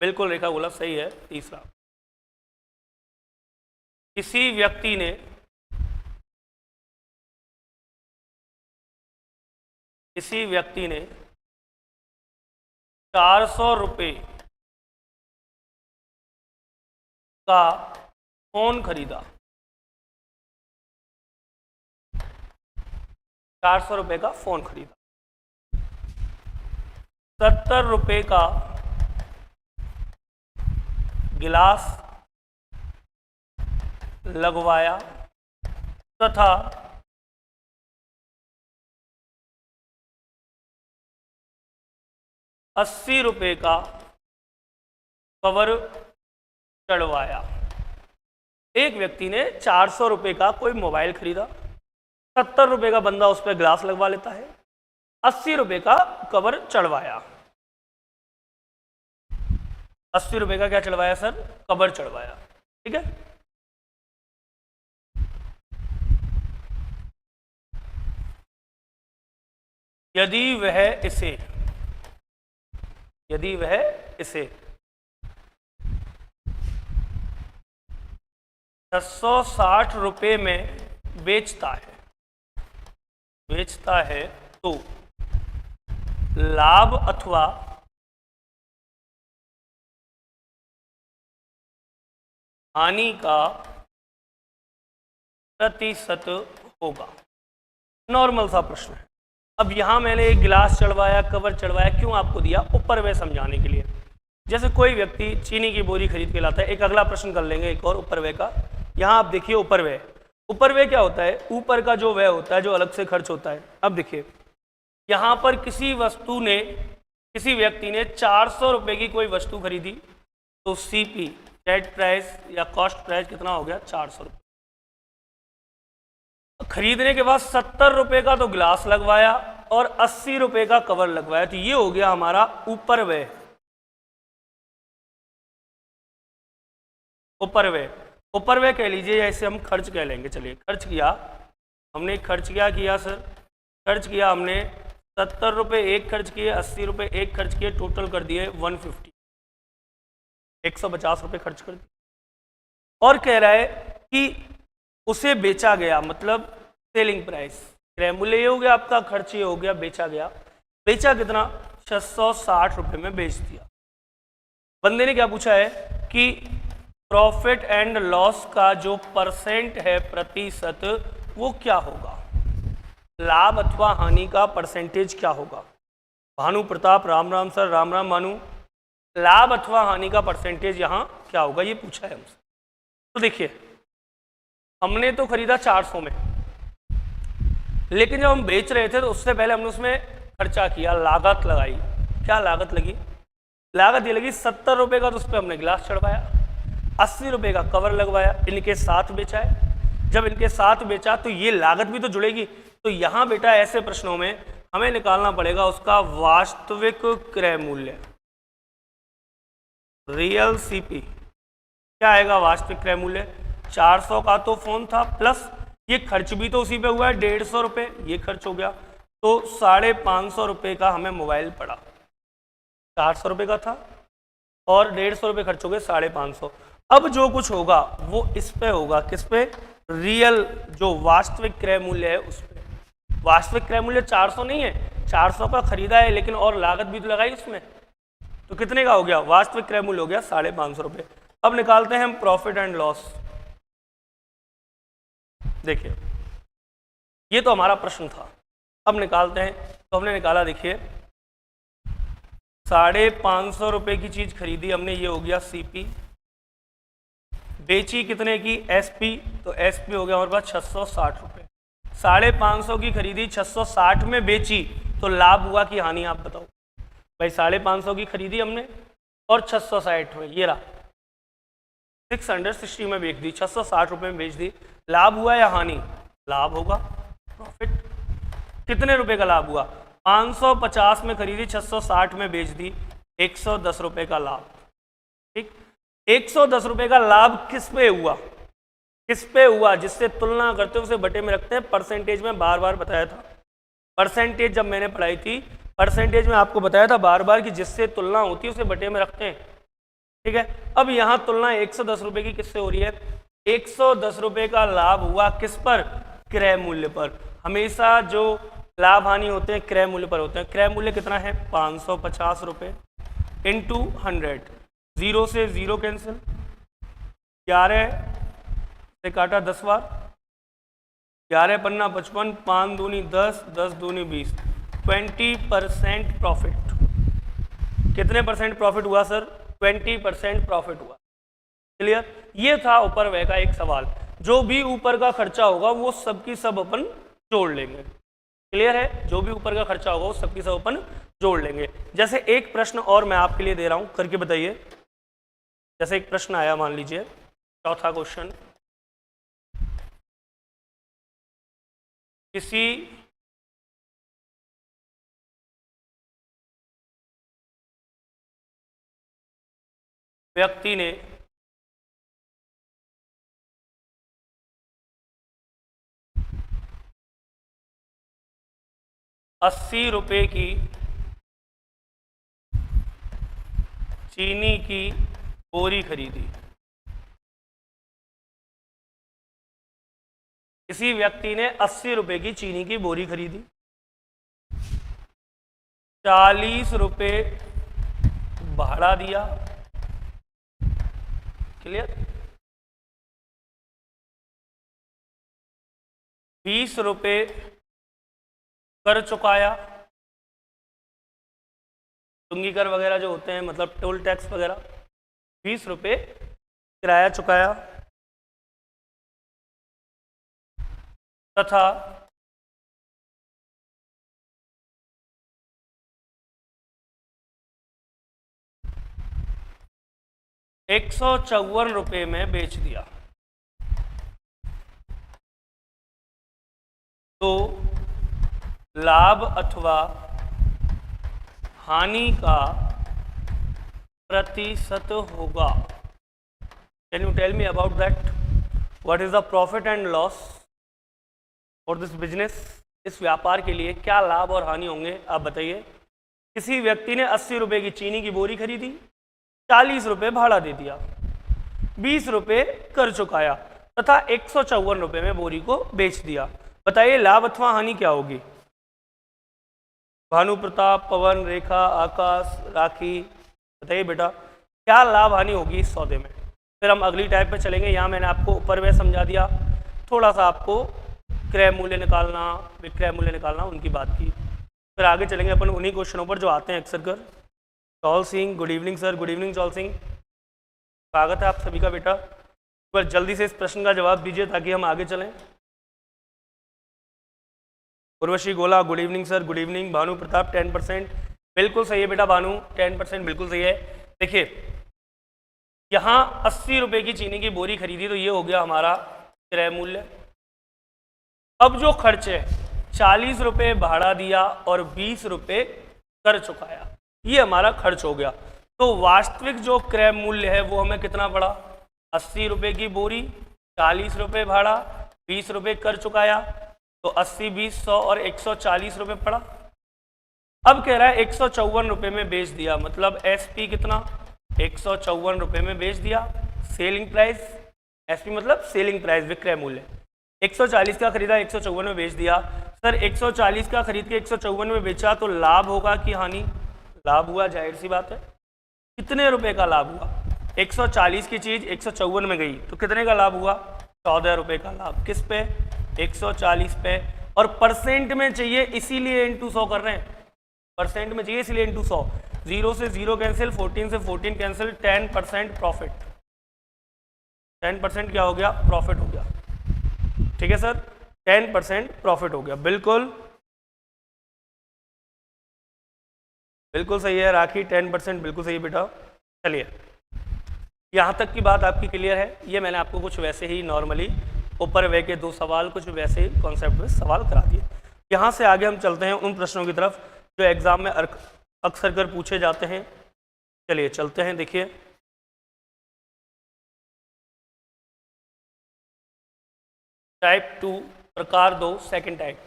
बिल्कुल रेखा बोला सही है। तीसरा, किसी व्यक्ति ने 400 रुपये का फोन खरीदा, 400 रुपये का फोन खरीदा, 70 रुपये का गिलास लगवाया तथा 80 रुपये का कवर चढ़वाया। एक व्यक्ति ने 400 रुपये का कोई मोबाइल खरीदा, 70 रुपये का बंदा उस पर ग्लास लगवा लेता है, 80 रुपये का कवर चढ़वाया। 80 रुपये का क्या चढ़वाया सर, कवर चढ़वाया। ठीक है, यदि वह इसे 660 रुपये में बेचता है तो लाभ अथवा हानि का प्रतिशत होगा। नॉर्मल सा प्रश्न है। अब यहां मैंने एक गिलास चढ़वाया, कवर चढ़वाया, क्यों आपको दिया, उपरव्यय समझाने के लिए। जैसे कोई व्यक्ति चीनी की बोरी खरीद के लाता है, एक अगला प्रश्न कर लेंगे एक और उपरव्यय का। यहां आप देखिए उपरव्यय क्या होता है, ऊपर का जो व्यय होता है जो अलग से खर्च होता है। अब देखिए यहां पर किसी व्यक्ति ने 400 रुपये की कोई वस्तु खरीदी, तो सीपी सेट प्राइस या कॉस्ट प्राइस कितना हो गया 400 रुपये। खरीदने के बाद 70 रुपये का तो ग्लास लगवाया और 80 रुपये का कवर लगवाया, तो ये हो गया हमारा ऊपर व्यय। ऊपर व्यय कह लीजिए या इसे हम खर्च कह लेंगे। चलिए खर्च किया हमने, खर्च क्या किया सर, खर्च किया हमने 70 रुपये एक खर्च किए, 80 रुपये एक खर्च किए, टोटल कर दिए 150, 150 रुपये खर्च कर दिए। और कह रहा है कि उसे बेचा गया, मतलब सेलिंग प्राइस, क्रय मूल्य ये हो गया आपका, खर्च ये हो गया, बेचा गया। बेचा कितना, 660 रुपये में बेच दिया। बंदे ने क्या पूछा है कि प्रॉफिट एंड लॉस का जो परसेंट है, प्रतिशत, वो क्या होगा, लाभ अथवा हानि का परसेंटेज क्या होगा। भानु प्रताप, राम राम सर, राम राम भानु। लाभ अथवा हानि का परसेंटेज यहाँ क्या होगा, ये पूछा है हमसे। तो देखिए हमने तो खरीदा 400 में, लेकिन जब हम बेच रहे थे तो उससे पहले हमने उसमें खर्चा किया, लागत लगाई। क्या लागत लगी, लागत ये लगी 70 रुपये का, तो उस पर हमने गिलास चढ़वाया, 80 रुपये का कवर लगवाया, इनके साथ बेचा है। जब इनके साथ बेचा तो ये लागत भी तो जुड़ेगी। तो यहाँ बेटा ऐसे प्रश्नों में हमें निकालना पड़ेगा उसका वास्तविक क्रय मूल्य, रियल सीपी। क्या आएगा वास्तविक क्रय मूल्य, 400 का तो फोन था, प्लस ये खर्च भी तो उसी पे हुआ है 150 रुपये, ये खर्च हो गया, तो 550 रुपये का हमें मोबाइल पड़ा। 400 रुपये का था और 150 रुपये खर्च हो गए, 550। अब जो कुछ होगा वो इस पे होगा, किस पे, रियल जो वास्तविक क्रय मूल्य है उस पे। वास्तविक क्रय मूल्य 400 नहीं है, 400 का खरीदा है, लेकिन और लागत भी तो लगाई उसमें, तो कितने का हो गया, वास्तविक क्रय मूल्य हो गया 550 रुपये। अब निकालते हैं हम प्रॉफिट एंड लॉस। देखिए ये तो हमारा प्रश्न था, अब निकालते हैं। तो हमने निकाला, देखिए 550 रुपये की चीज खरीदी हमने, ये हो गया सीपी। बेची कितने की, एसपी, तो एसपी हो गया हमारे पास 660 रुपये। 550 की खरीदी, 660 में बेची, तो लाभ हुआ कि हानि, आप बताओ भाई। 550 की खरीदी हमने और 660 में, ये रहा 660 में बेच दी, 660 रुपये में बेच दी, लाभ हुआ या हानि, लाभ होगा, प्रॉफिट। कितने रुपए का लाभ हुआ, 550 में खरीदी, 660 में बेच दी, 110 रुपये का लाभ। ठीक, 110 रुपये का लाभ किस पे हुआ, किस पे हुआ, जिससे तुलना करते हैं उसे बटे में रखते हैं। परसेंटेज में बार बार बताया था, परसेंटेज जब मैंने पढ़ाई थी, परसेंटेज में आपको बताया था बार बार कि जिससे तुलना होती है उसे बटे में रखते हैं। ठीक है, अब यहाँ तुलना 110 रुपये की किससे हो रही है, 110 रुपये का लाभ हुआ किस पर, क्रय मूल्य पर। हमेशा जो लाभ हानि होते हैं क्रय मूल्य पर होते हैं। क्रय मूल्य कितना है, 550 रुपये इंटू 100, 0 से 0 कैंसिल, 11 से काटा 10 बार, 11 पन्ना 55, 5 दूनी 10, 10 दूनी 20, 20% प्रॉफिट। कितने परसेंट प्रॉफिट हुआ सर, 20% प्रॉफिट हुआ। क्लियर, ये था ऊपर व्यय का एक सवाल। जो भी ऊपर का खर्चा होगा वो सबकी सब अपन जोड़ लेंगे। क्लियर है, जो भी ऊपर का खर्चा होगा वो सबकी सब अपन जोड़ लेंगे। जैसे एक प्रश्न और मैं आपके लिए दे रहा हूं, करके बताइए। जैसे एक प्रश्न आया, मान लीजिए चौथा क्वेश्चन, किसी व्यक्ति ने ₹80 की चीनी की बोरी खरीदी। किसी व्यक्ति ने 80 रुपए की चीनी की बोरी खरीदी, 40 रुपए भाड़ा दिया। क्लियर, 20 रुपए कर चुकाया, टुंगी कर वगैरह जो होते हैं, मतलब टोल टैक्स वगैरह, 20 रुपए किराया चुकाया, तथा 154 रुपये में बेच दिया, तो लाभ अथवा हानि का प्रतिशत होगा। Can you tell me about that? What is the profit and loss for this business? इस व्यापार के लिए क्या लाभ और हानि होंगे, आप बताइए। किसी व्यक्ति ने 80 रुपये की चीनी की बोरी खरीदी, 40 रुपये भाड़ा दे दिया, 20 रुपये कर चुकाया तथा 154 रुपये में बोरी को बेच दिया। बताइए लाभ अथवा हानि क्या होगी? भानु प्रताप, पवन, रेखा, आकाश, राखी, बताइए बेटा क्या लाभ हानि होगी इस सौदे में। फिर हम अगली टाइप पे चलेंगे। यहाँ मैंने आपको ऊपर में समझा दिया, थोड़ा सा आपको क्रय मूल्य निकालना, विक्रय मूल्य निकालना, उनकी बात की। फिर आगे चलेंगे अपन उन्हीं क्वेश्चनों पर जो आते हैं अक्सर कर। Chaul Singh, good evening sir. Good evening Chaul Singh, स्वागत है आप सभी का बेटा। पर जल्दी से इस प्रश्न का जवाब दीजिए ताकि हम आगे चलें। उर्वशी गोला, good evening sir. Good evening. Bhanu Pratap 10%, बिल्कुल सही है बेटा भानु, 10% बिल्कुल सही है। देखिए यहाँ 80 रुपये की चीनी की बोरी खरीदी, तो ये हो गया हमारा क्रय मूल्य। अब जो खर्च है, 40 रुपये भाड़ा दिया और 20 रुपये कर चुकाया, ये हमारा खर्च हो गया। तो वास्तविक जो क्रय मूल्य है वो हमें कितना पड़ा? 80 रुपये की बोरी, 40 रुपये भाड़ा, 20 रुपये कर चुकाया, तो 80, 20, 100 और 140 रुपये पड़ा। अब कह रहा है 154 रुपये में बेच दिया, मतलब एसपी कितना? 154 रुपये में बेच दिया। सेलिंग प्राइस, एसपी मतलब सेलिंग प्राइस, विक्रय मूल्य। 140 का खरीदा, 154 में बेच दिया। सर 140 का खरीद के 154 में बेचा, तो लाभ होगा कि हानि? लाभ हुआ, जाहिर सी बात है। कितने रुपए का लाभ हुआ? 140 की चीज 154 में गई, तो कितने का लाभ हुआ? 14 रुपये का लाभ। किस पे? 140 पे। और परसेंट में चाहिए इसीलिए इंटू 100 कर रहे हैं, परसेंट में चाहिए इसलिए इंटू 100। 0 से 0 कैंसिल, 14 से 14 कैंसिल, 10% प्रॉफिट। 10% क्या हो गया? प्रॉफिट हो गया। ठीक है सर, 10% प्रॉफिट हो गया। बिल्कुल बिल्कुल सही है राखी, 10% बिल्कुल सही है बेटा। चलिए यहाँ तक की बात आपकी क्लियर है। ये मैंने आपको कुछ वैसे ही नॉर्मली ऊपर वे के 2 सवाल, कुछ वैसे ही कॉन्सेप्ट में सवाल करा दिए। यहाँ से आगे हम चलते हैं उन प्रश्नों की तरफ जो एग्जाम में अक्सर कर पूछे जाते हैं। चलिए चलते हैं। देखिए टाइप 2 प्रकार 2 सेकंड टाइप।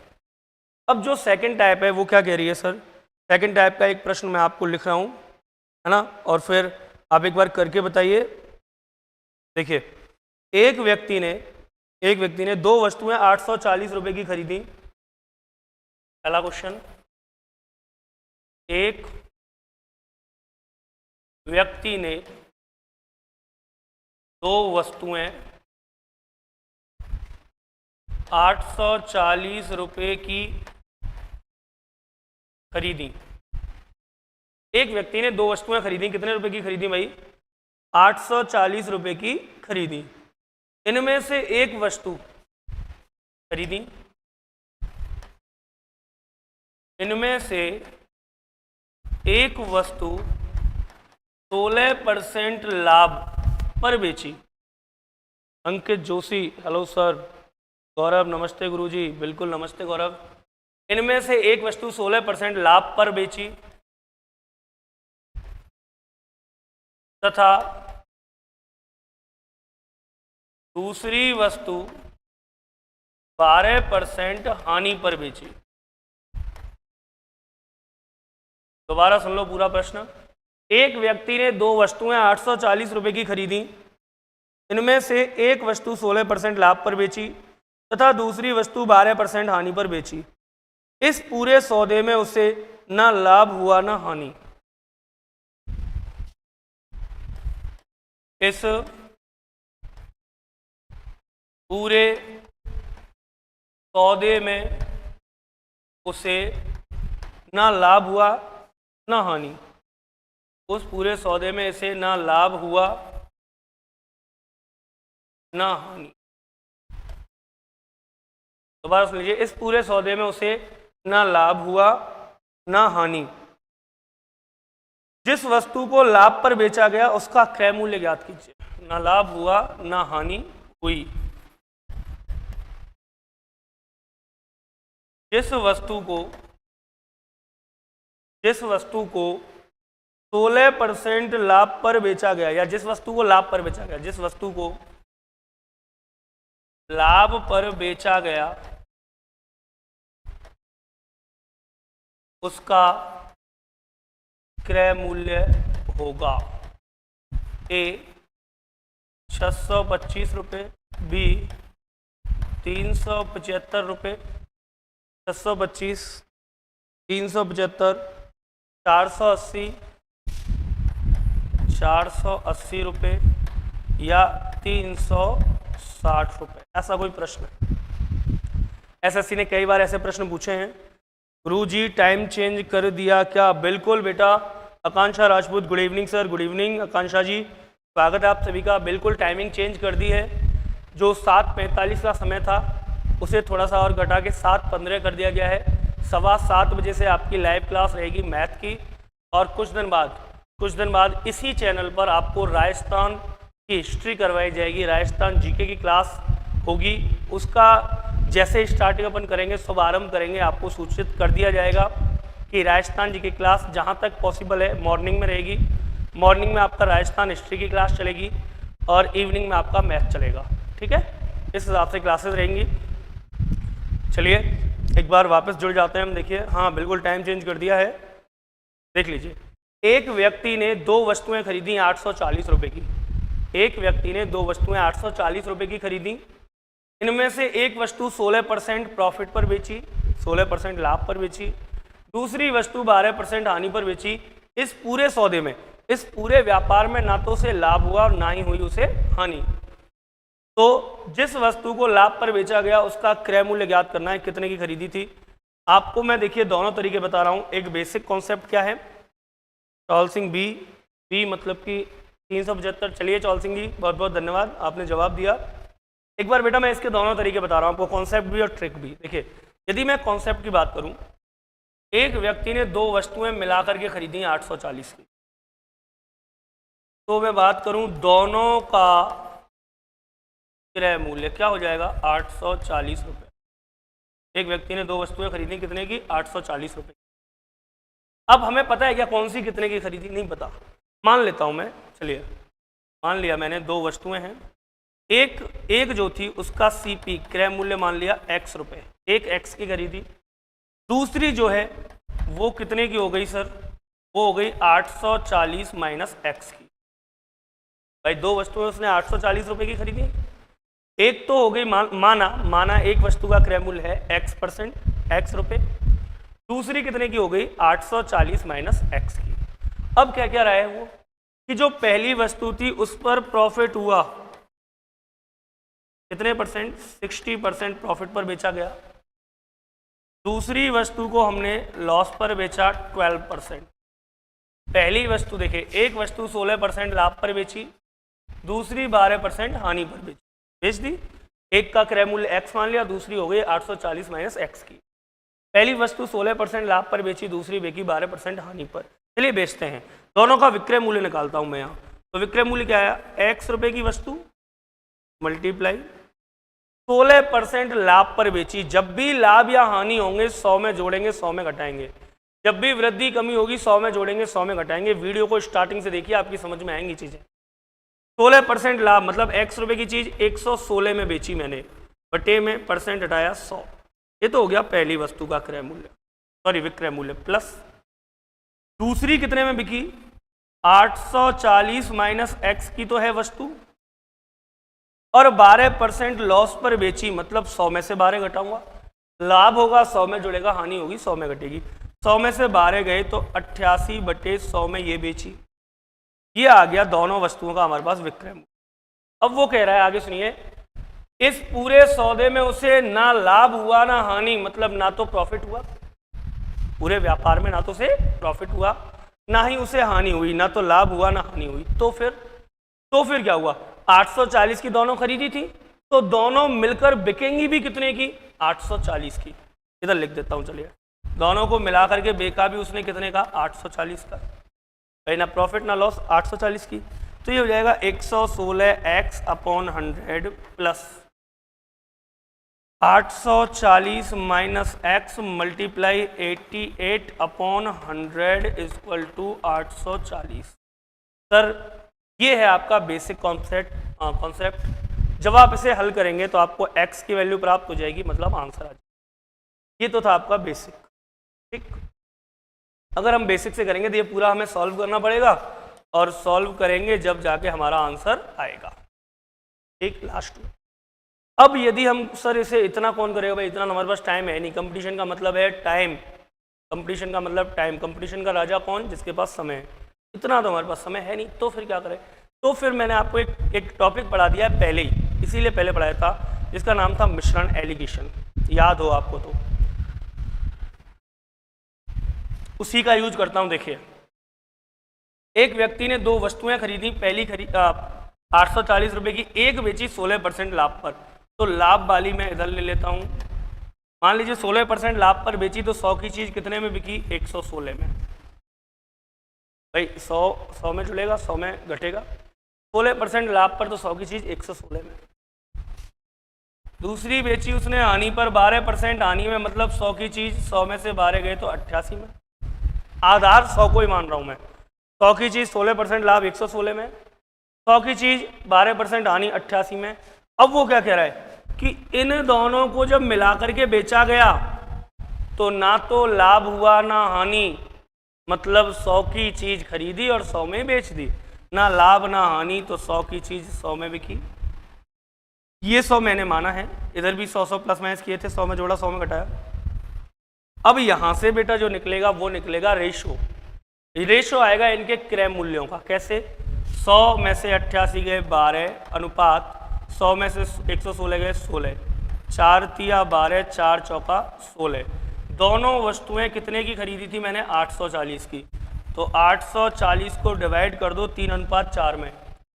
अब जो सेकंड टाइप है वो क्या कह रही है सर? सेकंड टाइप का एक प्रश्न मैं आपको लिख रहा हूँ, है ना, और फिर आप एक बार करके बताइए। देखिए एक व्यक्ति ने 2 वस्तुएं 840 रुपये की खरीदी। पहला क्वेश्चन, एक व्यक्ति ने 2 वस्तुएं 840 रुपये की खरीदी। एक व्यक्ति ने 2 वस्तुएं खरीदी, कितने रुपए की खरीदी भाई? 840 रुपये की खरीदी। इनमें से एक वस्तु खरीदी, इनमें से एक वस्तु 16% लाभ पर बेची। अंकित जोशी, हेलो सर। गौरव, नमस्ते गुरुजी। बिल्कुल नमस्ते गौरव। इनमें से एक वस्तु 16% लाभ पर बेची तथा दूसरी वस्तु 12% हानि पर बेची। दोबारा सुन लो पूरा प्रश्न। एक व्यक्ति ने 2 वस्तुएं 840 रुपये की खरीदी, इनमें से एक वस्तु 16% लाभ पर बेची तथा दूसरी वस्तु 12% हानि पर बेची। इस पूरे सौदे में उसे ना लाभ हुआ ना हानि। इस पूरे सौदे में उसे ना लाभ हुआ ना हानि। उस पूरे सौदे में इसे ना लाभ हुआ ना हानि। दोबारा सुन लीजिए, इस पूरे सौदे में उसे ना लाभ हुआ ना हानि। जिस वस्तु को लाभ पर बेचा गया उसका क्रय मूल्य ज्ञात कीजिए। ना लाभ हुआ ना हानि हुई। जिस वस्तु को 16% लाभ पर बेचा गया, या जिस वस्तु को लाभ पर बेचा गया, जिस वस्तु को लाभ पर बेचा गया उसका क्रय मूल्य होगा ए 625 रुपये, बी 375 रुपये, 625, 375, 480 रुपये या 360 रुपये। ऐसा कोई प्रश्न है? एसएससी ने कई बार ऐसे प्रश्न पूछे हैं। गुरुजी टाइम चेंज कर दिया क्या? बिल्कुल बेटा। Akanksha Rajput, good evening sir. Good evening Akanksha ji, स्वागत है आप सभी का। बिल्कुल टाइमिंग चेंज कर दी है। जो 7:45 का समय था उसे थोड़ा सा और घटा के 7:15 कर दिया गया है। 7:15 बजे से आपकी लाइव क्लास रहेगी मैथ की, और कुछ दिन बाद इसी चैनल पर आपको राजस्थान की हिस्ट्री करवाई जाएगी, राजस्थान जीके की क्लास होगी। उसका जैसे स्टार्टिंग अपन करेंगे, शुभारंभ करेंगे, आपको सूचित कर दिया जाएगा कि राजस्थान जीके क्लास जहां तक पॉसिबल है मॉर्निंग में रहेगी। मॉर्निंग में आपका राजस्थान हिस्ट्री की क्लास चलेगी और इवनिंग में आपका मैथ चलेगा। ठीक है, इस हिसाब से क्लासेस रहेंगी। चलिए एक बार वापस जुड़ जाते हैं हम। देखिए, हाँ बिल्कुल टाइम चेंज कर दिया है। देख लीजिए, एक व्यक्ति ने 2 वस्तुएं खरीदी 840 रुपये की। एक व्यक्ति ने 2 वस्तुएं 840 रुपये की खरीदी। इनमें से एक वस्तु 16% प्रॉफिट पर बेची, 16% लाभ पर बेची। दूसरी वस्तु 12% हानि पर बेची। इस पूरे सौदे में, इस पूरे व्यापार में ना तो उसे लाभ हुआ और ना ही हुई उसे हानि। तो जिस वस्तु को लाभ पर बेचा गया उसका क्रय मूल्य ज्ञात करना है, कितने की खरीदी थी। आपको मैं देखिए दोनों तरीके बता रहा हूं। एक बेसिक कॉन्सेप्ट क्या है, चौल सिंह बी मतलब कि 375। चलिए चौल सिंह जी, बहुत बहुत धन्यवाद, आपने जवाब दिया। एक बार बेटा मैं इसके दोनों तरीके बता रहा हूं आपको, कॉन्सेप्ट भी और ट्रिक भी। देखिए, यदि मैं कॉन्सेप्ट की बात करूं, एक व्यक्ति ने 2 वस्तुएं मिलाकर के खरीदी 840 की, तो मैं बात करूं दोनों का क्रय मूल्य क्या हो जाएगा, 840 रुपये। एक व्यक्ति ने 2 वस्तुएं खरीदी कितने की, 840 रुपये। अब हमें पता है क्या कौन सी कितने की खरीदी, नहीं पता। मान लेता हूं मैं, चलिए मान लिया मैंने 2 वस्तुएं हैं। एक जो थी उसका सीपी क्रय मूल्य मान लिया x रुपये, एक x की खरीदी। दूसरी जो है वो कितने की हो गई सर, वो हो गई 840 माइनस x की। भाई 2 वस्तुएं उसने 840 रुपये की खरीदी। एक तो हो गई माना एक वस्तु का क्रय मूल्य है x रुपये। दूसरी कितने की हो गई, 840 माइनस x की। अब क्या क्या रहा है वो कि जो पहली वस्तु थी उस पर प्रॉफिट हुआ कितने परसेंट, 60% प्रॉफिट पर बेचा गया। दूसरी वस्तु को हमने लॉस पर बेचा 12%। पहली वस्तु देखिए, एक वस्तु 16% लाभ पर बेची, दूसरी 12% हानि पर बेच दी। एक का क्रय मूल्य x मान लिया, दूसरी हो गई 840 माइनस x की। पहली वस्तु 16% लाभ पर बेची, दूसरी बेची 12% हानि पर। चलिए बेचते हैं, दोनों का विक्रय मूल्य निकालता हूं मैं यहाँ। तो विक्रय मूल्य क्या आया, x रुपये की वस्तु मल्टीप्लाई 16% लाभ पर बेची। जब भी लाभ या हानि होंगे 100 में जोड़ेंगे, 100 में घटाएंगे। जब भी वृद्धि कमी होगी 100 में जोड़ेंगे, 100 में घटाएंगे। वीडियो को स्टार्टिंग से देखिए, आपकी समझ में आएंगी चीजें। 16% लाभ मतलब x रुपये की चीज 116 में बेची मैंने, बटे में परसेंट हटाया 100। ये तो हो गया पहली वस्तु का क्रय मूल्य, सॉरी विक्रय मूल्य। प्लस दूसरी कितने में बिकी, 840 माइनस x की तो है वस्तु, और 12% लॉस पर बेची, मतलब 100 में से 12 घटाऊंगा। लाभ होगा 100 में जुड़ेगा, हानि होगी 100 में घटेगी। 100 में से 12 गए तो 88 बटे 100 में ये बेची। ये आ गया दोनों वस्तुओं का हमारे पास विक्रय मूल्य। अब वो कह रहा है, आगे सुनिए, इस पूरे सौदे में उसे ना लाभ हुआ ना हानि, मतलब ना तो प्रॉफिट हुआ, पूरे व्यापार में ना तो उसे प्रॉफिट हुआ ना ही उसे हानि हुई, ना तो लाभ हुआ ना हानि हुई। तो फिर क्या हुआ, 840 की दोनों खरीदी थी, तो दोनों मिलकर बिकेंगी भी कितने की, 840 की। इधर लिख देता हूं, चलिए। दोनों को मिलाकर के बेचा भी उसने कितने का, 840 का। भाई ना प्रॉफिट ना लॉस 840 की, तो ये हो जाएगा 116x upon 100 plus 840 minus x multiply 88 upon 100 equal to 840। Sir ये है आपका बेसिक कॉन्सेप्ट। जब आप इसे हल करेंगे तो आपको x की वैल्यू प्राप्त हो जाएगी, मतलब आंसर आ जाएगा। ये तो था आपका बेसिक, ठीक। अगर हम बेसिक से करेंगे तो ये पूरा हमें सॉल्व करना पड़ेगा, और सॉल्व करेंगे जब जाके हमारा आंसर आएगा, ठीक। लास्ट में अब यदि हम सर इसे इतना कौन करेगा, भाई इतना हमारे पास टाइम है नहीं। कंपटीशन का मतलब है टाइम, कंपटीशन का मतलब टाइम, कंपटीशन का राजा कौन, जिसके पास समय है। इतना तो हमारे पास समय है नहीं, तो फिर क्या करें। तो फिर मैंने आपको एक टॉपिक पढ़ा दिया है पहले ही, इसीलिए पहले पढ़ाया था, जिसका नाम था मिश्रण एलिगेशन, याद हो आपको तो। उसी का यूज करता हूं। देखिए, एक व्यक्ति ने दो वस्तुएं खरीदी, पहली 840 रुपए की, एक बेची 16% लाभ पर। तो लाभ वाली मैं इधर ले लेता हूं। मान लीजिए 16% लाभ पर बेची, तो 100 की चीज कितने में बिकी, 116 में। भाई 100 में जुड़ेगा, 100 में घटेगा, 16% लाभ पर, तो 100 की चीज 116 में। दूसरी बेची उसने हानि पर 12% हानि में, मतलब 100 की चीज 100 में से 12 गए तो 88 में। आधार 100 को ही मान रहा हूं मैं। 100 की चीज 16% लाभ 116 में, 100 की चीज 12% हानि 88 में। अब वो क्या कह रहा है कि इन दोनों को जब मिलाकर के बेचा गया तो ना तो लाभ हुआ ना हानि, मतलब 100 की चीज खरीदी और 100 में बेच दी, ना लाभ ना हानि, तो 100 की चीज 100 में बिकी। ये 100 मैंने माना है, इधर भी 100 प्लस माइनस किए थे, 100 में जोड़ा 100 में घटाया। अब यहां से बेटा जो निकलेगा वो निकलेगा रेशो आएगा इनके क्रय मूल्यों का। कैसे, 100 में से 88 गए 12 अनुपात 100 में से 116 गए 16, 4 तिया 12, 4 चौका 16। दोनों वस्तुएं कितने की खरीदी थी मैंने, 840 की। तो 840 को डिवाइड कर दो 3:4 में,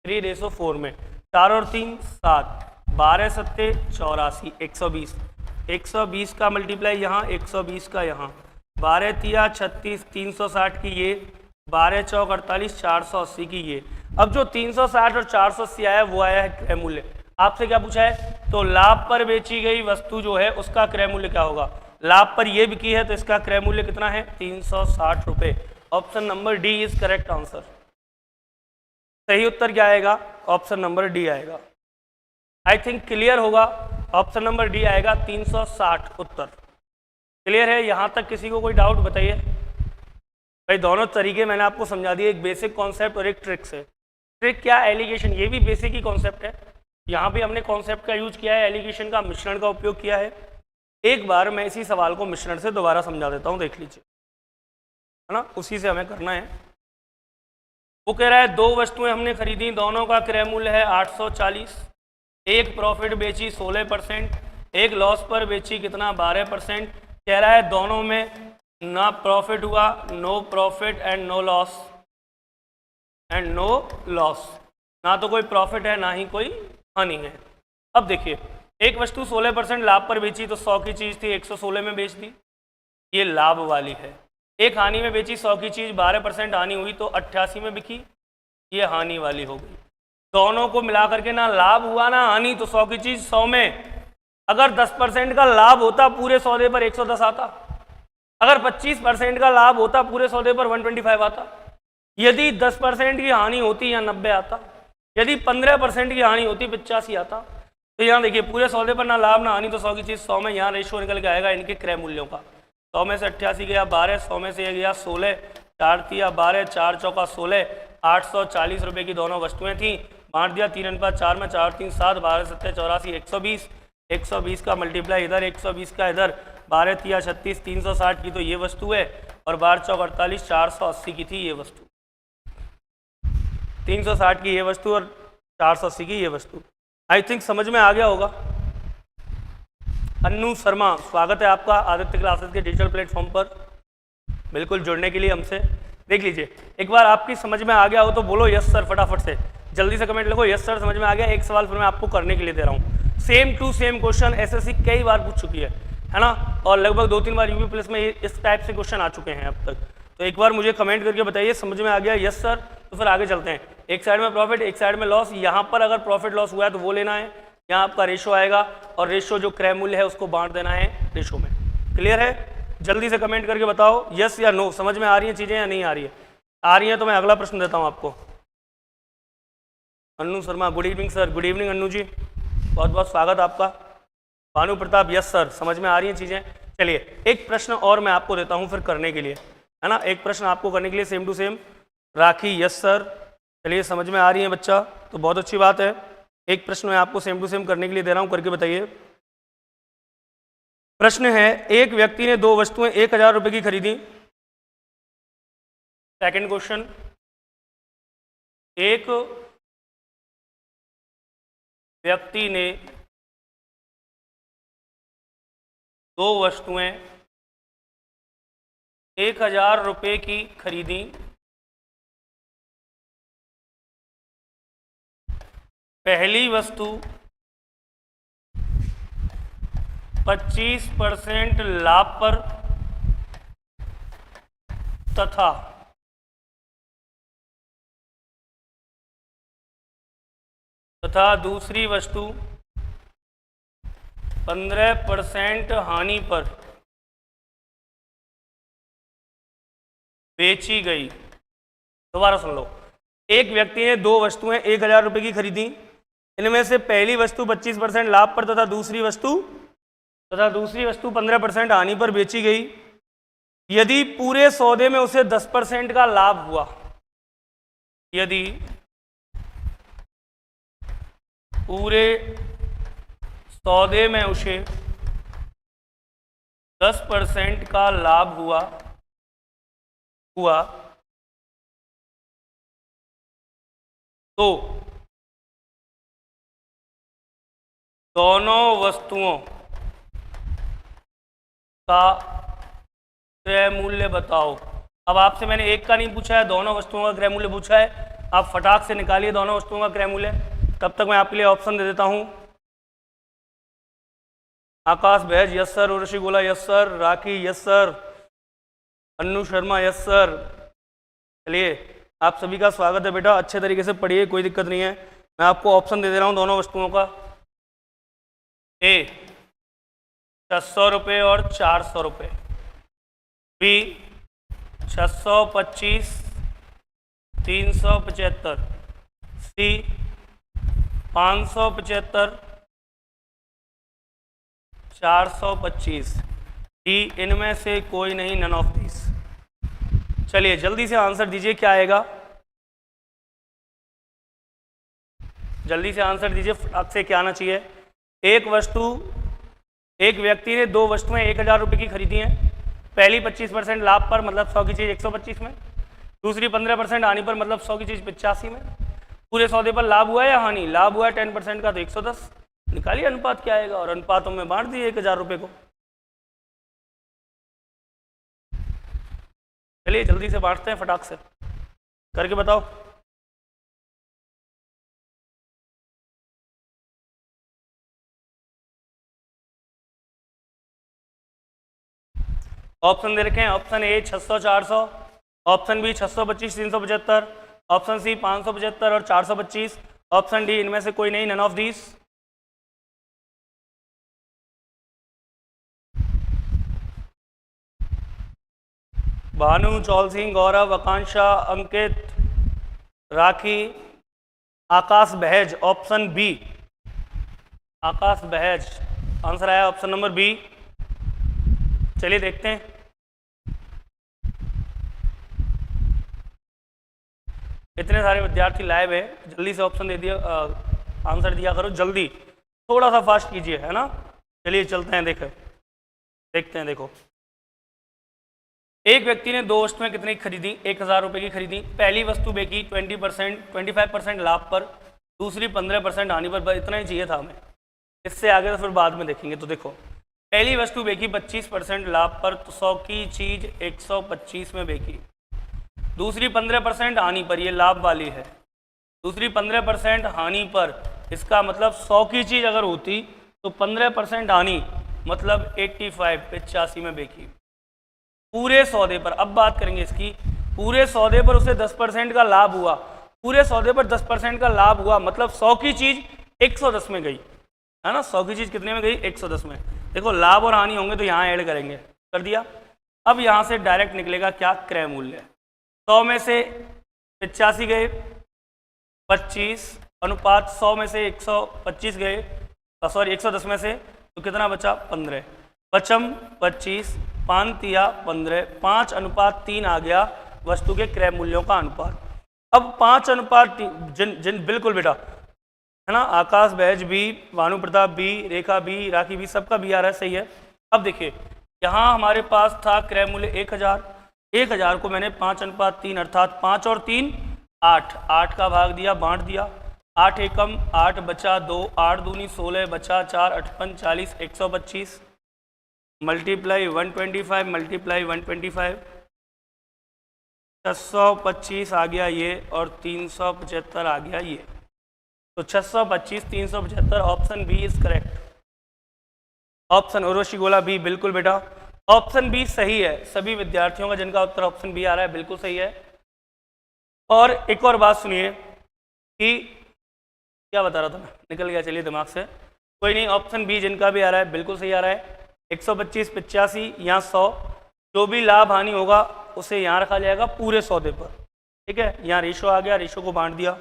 3:4 में, 4 और 3 7, 12 सत्ते 84, 120, 120 का मल्टीप्लाई यहाँ, 120 का यहाँ, 12 तिया 36, 360 की ये, 12 चौक 48, 480 की ये। अब जो 360 और 480 आया वो आया है क्रय मूल्य। आपसे क्या पूछा है, तो लाभ पर बेची गई वस्तु जो है उसका क्रय मूल्य क्या होगा। लाभ पर ये बिकी है तो इसका क्रय मूल्य कितना है, 360 रुपए। Option number D is correct answer. सही उत्तर क्या आएगा, ऑप्शन नंबर डी आएगा। आई थिंक क्लियर होगा, ऑप्शन नंबर डी आएगा 360 उत्तर। क्लियर है यहां तक, किसी को कोई डाउट बताइए। भाई दोनों तरीके मैंने आपको समझा दिए, एक बेसिक कॉन्सेप्ट और एक ट्रिक से। ट्रिक क्या, एलिगेशन, ये भी बेसिक ही कॉन्सेप्ट है। यहाँ भी हमने कॉन्सेप्ट का यूज किया है, एलिगेशन का, मिश्रण का उपयोग किया है। एक बार मैं इसी सवाल को मिश्रण से दोबारा समझा देता हूँ, देख लीजिए, है ना, उसी से हमें करना है। वो कह रहा है दो वस्तुएं हमने खरीदी, दोनों का क्रय मूल्य है 840, एक प्रॉफिट बेची 16%, एक लॉस पर बेची कितना, 12%। कह रहा है दोनों में ना प्रॉफिट हुआ, no profit and no loss, and no loss, ना तो कोई प्रॉफिट है ना ही कोई हानि है। अब देखिए, एक वस्तु 16% लाभ पर बेची, तो 100 की चीज थी 116 में बेच दी, ये लाभ वाली है। एक हानि में बेची, 100 की चीज 12% हानि हुई तो 88 में बिकी, ये हानि वाली हो गई। दोनों को मिला करके ना लाभ हुआ ना हानि, तो 100 की चीज 100 में। अगर 10% का लाभ होता पूरे सौदे पर 110 आता, अगर 25% का लाभ होता पूरे सौदे पर 125 आता, यदि 10% की हानि होती या 90 आता, यदि 15% की हानि होती 85 आता। तो यहाँ देखिए पूरे सौदे पर ना लाभ ना हानि, तो 100 की चीज़ 100 में, यहाँ रेशो निकल के आएगा इनके क्रय मूल्यों का। 100 में से 88 गया 12, 100 में से गया 16, 4 तिया 12, 4 चौका 16, 840 रुपये की दोनों वस्तुएं थी। बांट दिया 3:4 में, 4 3 7, 12 7 84, 120, 120 का मल्टीप्लाई इधर, 120 का इधर, 12 तिया 36, 360 की तो ये वस्तु है, और 12 चौक 48, 480 की थी ये वस्तु। 360 की ये वस्तु और 480 की ये वस्तु। आई थिंक समझ में आ गया होगा। अन्नू शर्मा, स्वागत है आपका आदित्य क्लासेस के डिजिटल प्लेटफॉर्म पर, बिल्कुल जुड़ने के लिए हमसे। देख लीजिए, एक बार आपकी समझ में आ गया हो तो बोलो यस सर, फटाफट से जल्दी से कमेंट लिखो यस सर समझ में आ गया। एक सवाल फिर मैं आपको करने के लिए दे रहा हूँ, same to same question SSC कई बार पूछ चुकी है ना, और लगभग 2-3 बार यूपी पुलिस में इस टाइप से क्वेश्चन आ चुके हैं अब तक। तो एक बार मुझे कमेंट करके बताइए समझ में आ गया? Yes sir. तो फिर आगे चलते हैं। एक साइड में प्रॉफिट, एक साइड में लॉस। यहाँ पर अगर प्रॉफिट लॉस हुआ है तो वो लेना है, यहाँ आपका रेशो आएगा और रेशो जो क्रय मूल्य है उसको बांट देना है रेशो में। क्लियर है? जल्दी से कमेंट करके बताओ यस या नो, समझ में आ रही है चीज़ें या नहीं आ रही है? आ रही है तो मैं अगला प्रश्न देता हूँ आपको। Annu Sharma, good evening sir. Good evening Annu ji, बहुत बहुत स्वागत आपका। भानु प्रताप, यस सर, समझ में आ रही हैं चीज़ें। चलिए एक प्रश्न और मैं आपको देता हूँ फिर करने के लिए, है ना, एक प्रश्न आपको करने के लिए same to same. Rakhi, yes sir. चलिए समझ में आ रही है बच्चा, तो बहुत अच्छी बात है। एक प्रश्न मैं आपको सेम टू सेम करने के लिए दे रहा हूँ, करके बताइए। प्रश्न है, एक व्यक्ति ने दो वस्तुएं 1000 रुपये की खरीदी। सेकंड क्वेश्चन, एक व्यक्ति ने दो वस्तुएं 1000 रुपये की खरीदी। पहली वस्तु 25% लाभ पर तथा दूसरी वस्तु 15% हानि पर बेची गई। दोबारा सुन लो। एक व्यक्ति ने दो वस्तुएं 1000 रुपये की खरीदी। इनमें से पहली वस्तु 25% लाभ पर तथा दूसरी वस्तु 15% हानि पर बेची गई। यदि पूरे सौदे में उसे 10% का लाभ हुआ, यदि पूरे सौदे में उसे 10% का लाभ हुआ तो दोनों वस्तुओं का क्रय मूल्य बताओ। अब आपसे मैंने एक का नहीं पूछा है, दोनों वस्तुओं का क्रय मूल्य पूछा है। आप फटाक से निकालिए दोनों वस्तुओं का क्रय मूल्य। तब तक मैं आपके लिए ऑप्शन दे देता हूं। Akash Bahaj, yes sir. Urvashi Gola, yes sir. Rakhi, yes sir. Annu Sharma, yes sir. चलिए आप सभी का स्वागत है बेटा, अच्छे तरीके से पढ़िए, कोई दिक्कत नहीं है। मैं आपको ऑप्शन दे दे रहा हूं दोनों वस्तुओं का। ए 600 रुपये और 400 रुपये। बी 625 375। सी 575 425। डी इनमें से कोई नहीं, नन ऑफ दिस। चलिए जल्दी से आंसर दीजिए, क्या आएगा? जल्दी से आंसर दीजिए, आपसे क्या आना चाहिए? एक व्यक्ति ने दो वस्तुएं 1000 रुपये की खरीदी हैं। पहली 25% लाभ पर, मतलब 100 की चीज़ 125 में। दूसरी 15% हानि पर, मतलब 100 की चीज़ 85 में। पूरे सौदे पर लाभ हुआ है या हानि? लाभ हुआ है 10% का, तो 110। निकालिए अनुपात क्या आएगा और अनुपातों में बांट दिए 1000 रुपये को। चलिए जल्दी से बांटते हैं, फटाक से करके बताओ। ऑप्शन दे रखे हैं। Option A 600 400, option B 625 375, option C 575 और 425, ऑप्शन डी इनमें से कोई नहीं, none of these. Bhanu, Chaul Singh, Gaurav, Akanksha, Ankit, Rakhi, Akash Bahaj, option B. Akash Bahaj, answer आया ऑप्शन नंबर बी। चलिए देखते हैं। इतने सारे विद्यार्थी लाइव है, जल्दी से ऑप्शन दे दिया, आंसर दिया करो जल्दी, थोड़ा सा फास्ट कीजिए, है ना। चलिए चलते हैं, देखते हैं। देखो, एक व्यक्ति ने दो वस्तुएं कितनी खरीदी? 1000 रुपये की खरीदी। पहली वस्तु बेची 25% लाभ पर, दूसरी 15% हानि पर। इतना ही चाहिए था हमें, इससे आगे तो फिर बाद में देखेंगे। तो देखो, पहली वस्तु बेची 25% लाभ पर, तो 100 की चीज़ 125 में बेची। दूसरी 15% हानि पर, ये लाभ वाली है। दूसरी 15% हानि पर, इसका मतलब 100 की चीज़ अगर होती तो 15% हानि, मतलब 85 में बेची। पूरे सौदे पर, अब बात करेंगे इसकी, पूरे सौदे पर उसे 10% का लाभ हुआ, पूरे सौदे पर 10% का लाभ हुआ, मतलब 100 की चीज 110 में गई, है ना, 100 की चीज कितने में गई, 110 में। देखो लाभ और हानि होंगे तो यहाँ ऐड करेंगे, कर दिया। अब यहाँ से डायरेक्ट निकलेगा क्या, क्रय मूल्य। 100 में से 85 गए, 25 अनुपात 100 में से 125 गए, सॉरी 110 में से, तो कितना बचा, 15, पचम 25, 5 तिया 15, 5 अनुपात 3 आ गया वस्तु के क्रय मूल्यों का अनुपात। अब 5 अनुपात 3 जिन बिल्कुल बेटा, है ना, आकाश बहज बी, भानु प्रताप बी, रेखा बी, राखी बी, सबका बी आ रहा है, सही है। अब देखिए यहाँ हमारे पास था क्रय मूल्य 1000, 1000 को मैंने 5 अनुपात 3 अर्थात 5 और 3 8, 8 का भाग दिया, बांट दिया, 8 एकम 8 बचा 2, 8 दूनी 16 बचा 4, 8 पंच 40, 125 मल्टीप्लाई 125 मल्टीप्लाई 125, 625 आ गया ये और 375 आ गया ये, तो 625 375, option B is correct. Option Urvashi गोला बी, बिल्कुल बेटा ऑप्शन बी सही है। सभी विद्यार्थियों का जिनका उत्तर ऑप्शन बी आ रहा है बिल्कुल सही है। और एक और बात सुनिए कि क्या बता रहा था मैं, निकल गया, चलिए दिमाग से, कोई नहीं, ऑप्शन बी जिनका भी आ रहा है बिल्कुल सही आ रहा है। 125 85 यहाँ 100, जो भी लाभ हानि होगा उसे यहाँ रखा जाएगा पूरे सौदे पर, ठीक है। यहाँ रेशो आ गया, रेशो को बांट दिया।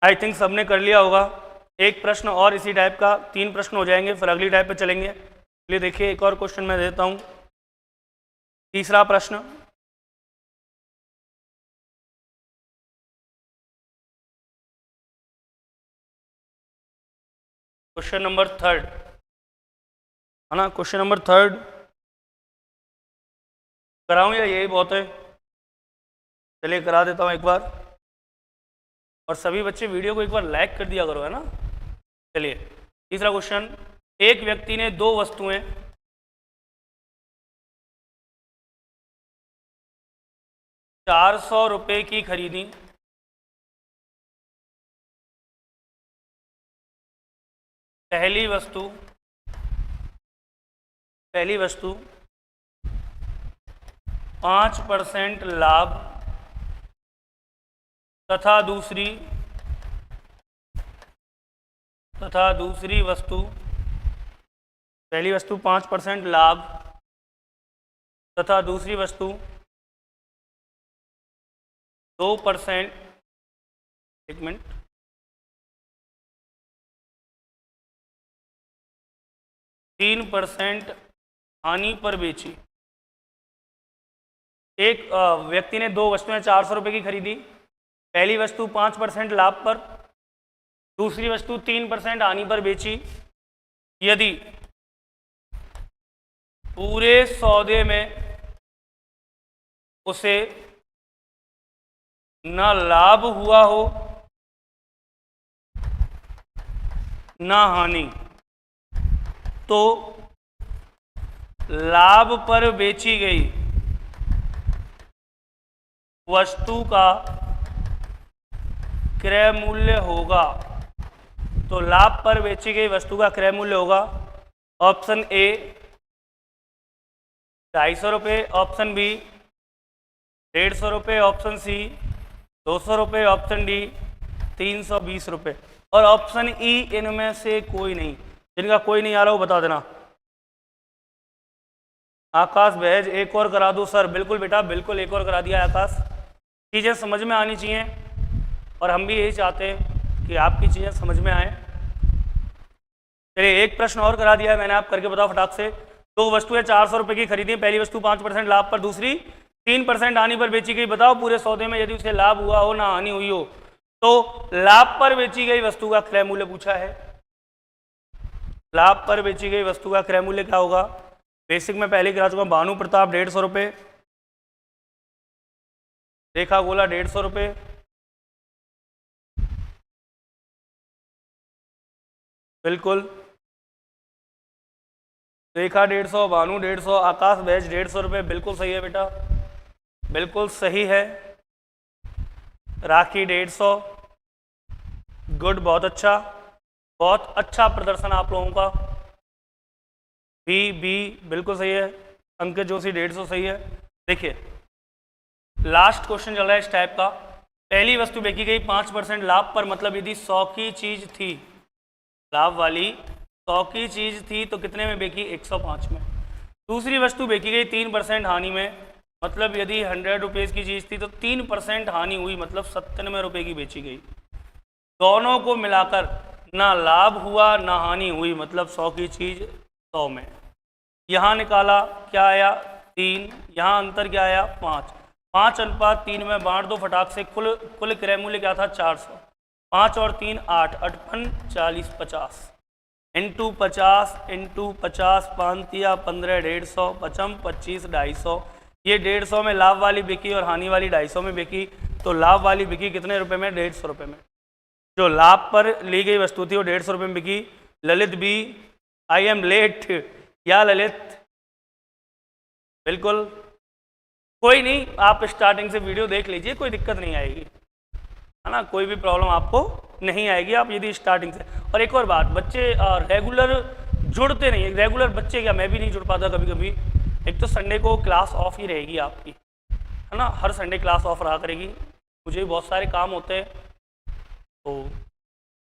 आई थिंक सबने कर लिया होगा। एक प्रश्न और इसी टाइप का, 3 प्रश्न हो जाएंगे, फिर अगली टाइप पे चलेंगे। चलिए देखिए एक और क्वेश्चन मैं देता हूँ। तीसरा प्रश्न, क्वेश्चन नंबर 3, है ना, क्वेश्चन नंबर 3 कराऊं या यही बहुत है? चलिए करा देता हूँ एक बार। और सभी बच्चे वीडियो को एक बार लाइक कर दिया करो, है ना। चलिए तीसरा क्वेश्चन, एक व्यक्ति ने 2 वस्तुएं 400 रुपये की खरीदी। पहली वस्तु 5% लाभ तथा दूसरी वस्तु, पहली वस्तु 5% लाभ तथा दूसरी वस्तु 2%, एक मिनट, 3% हानि पर बेची। एक व्यक्ति ने 2 वस्तुएं 400 रुपये की खरीदी। पहली वस्तु 5% लाभ पर, दूसरी वस्तु 3% हानि पर बेची। यदि पूरे सौदे में उसे न लाभ हुआ हो न हानि, तो लाभ पर बेची गई वस्तु का क्रय मूल्य होगा। तो लाभ पर बेची गई वस्तु का क्रय मूल्य होगा ऑप्शन ए 250 रुपये, ऑप्शन बी 150 रुपये, ऑप्शन सी 200 रुपये, ऑप्शन डी 320 रुपये और ऑप्शन ई इनमें से कोई नहीं। जिनका कोई नहीं आ रहा वो बता देना। आकाश बहज, एक और करा दो सर। बिल्कुल बेटा बिल्कुल, एक और करा दिया आकाश। चीज़ें समझ में आनी चाहिए और हम भी यही चाहते हैं कि आपकी चीज़ें समझ में आए। चलिए एक प्रश्न और करा दिया है मैंने, आप करके बताओ फटाक से। 2 वस्तुएं 400 रुपये की खरीदी। पहली वस्तु 5% लाभ पर, दूसरी 3% हानि पर बेची गई। बताओ पूरे सौदे में यदि उसे लाभ हुआ हो ना हानि हुई हो, तो लाभ पर बेची गई वस्तु का क्रय मूल्य पूछा है। लाभ पर बेची गई वस्तु का क्रय मूल्य क्या होगा? बेसिक में पहले करा चुका हूं। भानु प्रताप 150 रुपये, रेखा गोला 150 रुपये, बिल्कुल रेखा 150, भानु 150, आकाश बहज 150 रुपये। बिल्कुल सही है बेटा, बिल्कुल सही है। राखी 150, गुड, बहुत अच्छा प्रदर्शन आप लोगों का। बी बिल्कुल सही है। अंकित जोशी 150 सही है। देखिए लास्ट क्वेश्चन चल रहा है इस टाइप का। पहली वस्तु बेची गई 5% लाभ पर, मतलब यदि 100 की चीज थी, लाभ वाली 100 की चीज थी तो कितने में बेची? 105 में। दूसरी वस्तु बेची गई 3% हानि में, मतलब यदि 100 रुपीज़ की चीज़ थी तो 3% हानि हुई, मतलब 97 रुपये की बेची गई। दोनों को मिलाकर ना लाभ हुआ ना हानि हुई, मतलब 100 की चीज़ 100 में। यहाँ निकाला क्या आया? 3। यहाँ अंतर क्या आया? 5। 5:3 में बांट दो फटाक से। कुल क्रय मूल्य क्या था? 400। 5 और 3 8, 58 40 50 इंटू 50 इंटू 50, 5 15 150, 55 25 250। ये 150 में लाभ वाली बिकी और हानि वाली 250 में बिकी, तो लाभ वाली बिकी कितने रुपए में? 150 रुपये में। जो लाभ पर ली गई वस्तु थी वो 150 रुपये में बिकी। Lalit B, I am late या ललित? बिल्कुल कोई नहीं, आप स्टार्टिंग से वीडियो देख लीजिए, कोई दिक्कत नहीं आएगी, है ना, कोई भी प्रॉब्लम आपको नहीं आएगी आप यदि स्टार्टिंग से। और एक और बात, बच्चे रेगुलर जुड़ते नहीं, रेगुलर बच्चे क्या, मैं भी नहीं जुड़ पाता कभी कभी। एक तो संडे को क्लास ऑफ ही रहेगी आपकी, है ना, हर संडे क्लास ऑफ रहा करेगी। मुझे भी बहुत सारे काम होते हैं, तो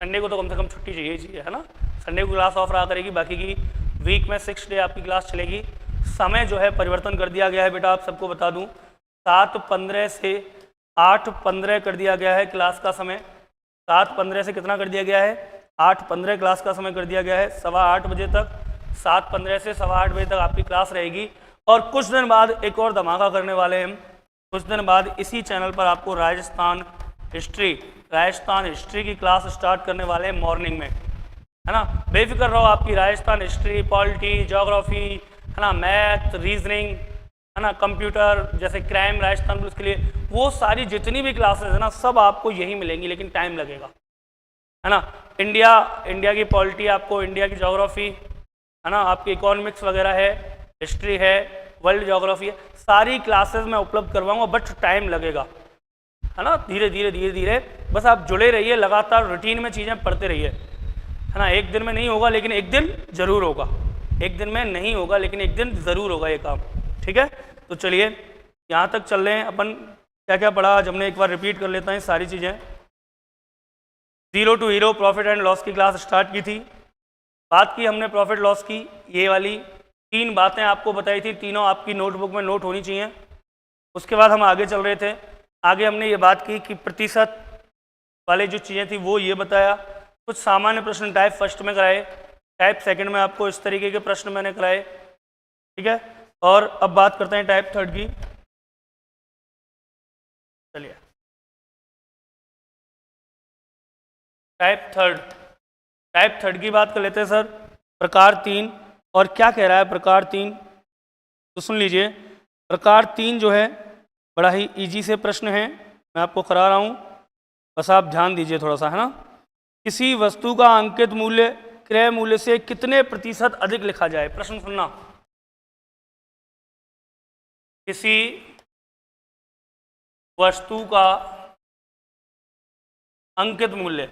संडे को तो कम से कम छुट्टी चाहिए ही चाहिए, है ना। संडे को क्लास ऑफ रहा करेगी, बाकी की वीक में 6 डे आपकी क्लास चलेगी। समय जो है परिवर्तन कर दिया गया है बेटा, आप सबको बता दूं, 7:15 से 8:15 कर दिया गया है क्लास का समय। 7:15 से कितना कर दिया गया है? 8:15 क्लास का समय कर दिया गया है, 7:15 बजे तक। 7:15 से 7:15 बजे तक आपकी क्लास रहेगी। और कुछ दिन बाद एक और धमाका करने वाले हैं हम। कुछ दिन बाद इसी चैनल पर आपको राजस्थान हिस्ट्री की क्लास स्टार्ट करने वाले हैं मॉर्निंग में, है ना। बेफिक्र रहो, आपकी राजस्थान हिस्ट्री, पॉलिटी, ज्योग्राफी, है ना, मैथ, रीजनिंग, है ना, कंप्यूटर, जैसे क्राइम, राजस्थान पुलिस के लिए, वो सारी जितनी भी क्लासेस है ना, सब आपको यही मिलेंगी, लेकिन टाइम लगेगा, है ना। इंडिया की पॉलिटी आपको, इंडिया की ज्योग्राफी, है ना, आपकी इकोनॉमिक्स वगैरह है, हिस्ट्री है, वर्ल्ड ज्योग्राफी है, सारी क्लासेस मैं उपलब्ध करवाऊंगा, बट टाइम लगेगा, है ना। धीरे धीरे बस आप जुड़े रहिए, लगातार रूटीन में चीज़ें पढ़ते रहिए, है ना। एक दिन में नहीं होगा, लेकिन एक दिन जरूर होगा। एक दिन में नहीं होगा, लेकिन एक दिन ज़रूर होगा ये काम, ठीक है। तो चलिए यहाँ तक चल रहे हैं अपन। क्या क्या पढ़ा आज हमने, एक बार रिपीट कर लेता है सारी चीज़ें। 0 to hero profit and loss की क्लास स्टार्ट की थी। बात की हमने प्रॉफिट लॉस की, ये वाली 3 बातें आपको बताई थी, तीनों आपकी नोटबुक में नोट होनी चाहिए। उसके बाद हम आगे चल रहे थे। आगे हमने ये बात की कि प्रतिशत वाले जो चीज़ें थी वो ये बताया। कुछ सामान्य प्रश्न टाइप फर्स्ट में कराए, टाइप सेकंड में आपको इस तरीके के प्रश्न मैंने कराए, ठीक है। और अब बात करते हैं टाइप थर्ड की। चलिए टाइप थर्ड की बात कर लेते हैं सर। प्रकार 3, और क्या कह रहा है प्रकार 3, तो सुन लीजिए। प्रकार 3 जो है बड़ा ही इजी से प्रश्न है, मैं आपको करा रहा हूँ, बस आप ध्यान दीजिए थोड़ा सा, है ना। किसी वस्तु का अंकित मूल्य क्रय मूल्य से कितने प्रतिशत अधिक लिखा जाए? प्रश्न सुनना। किसी वस्तु का अंकित मूल्य,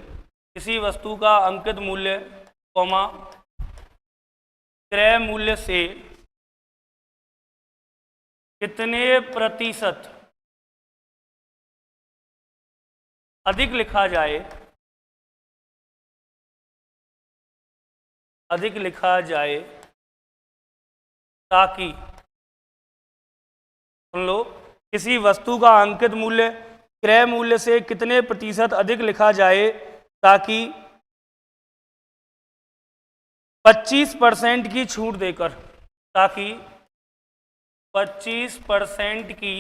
किसी वस्तु का अंकित मूल्य कॉमा क्रय मूल्य से कितने प्रतिशत अधिक लिखा जाए, ताकि, सुन लो, किसी वस्तु का अंकित मूल्य क्रय मूल्य से कितने प्रतिशत अधिक लिखा जाए ताकि 25% की छूट देकर, ताकि 25% की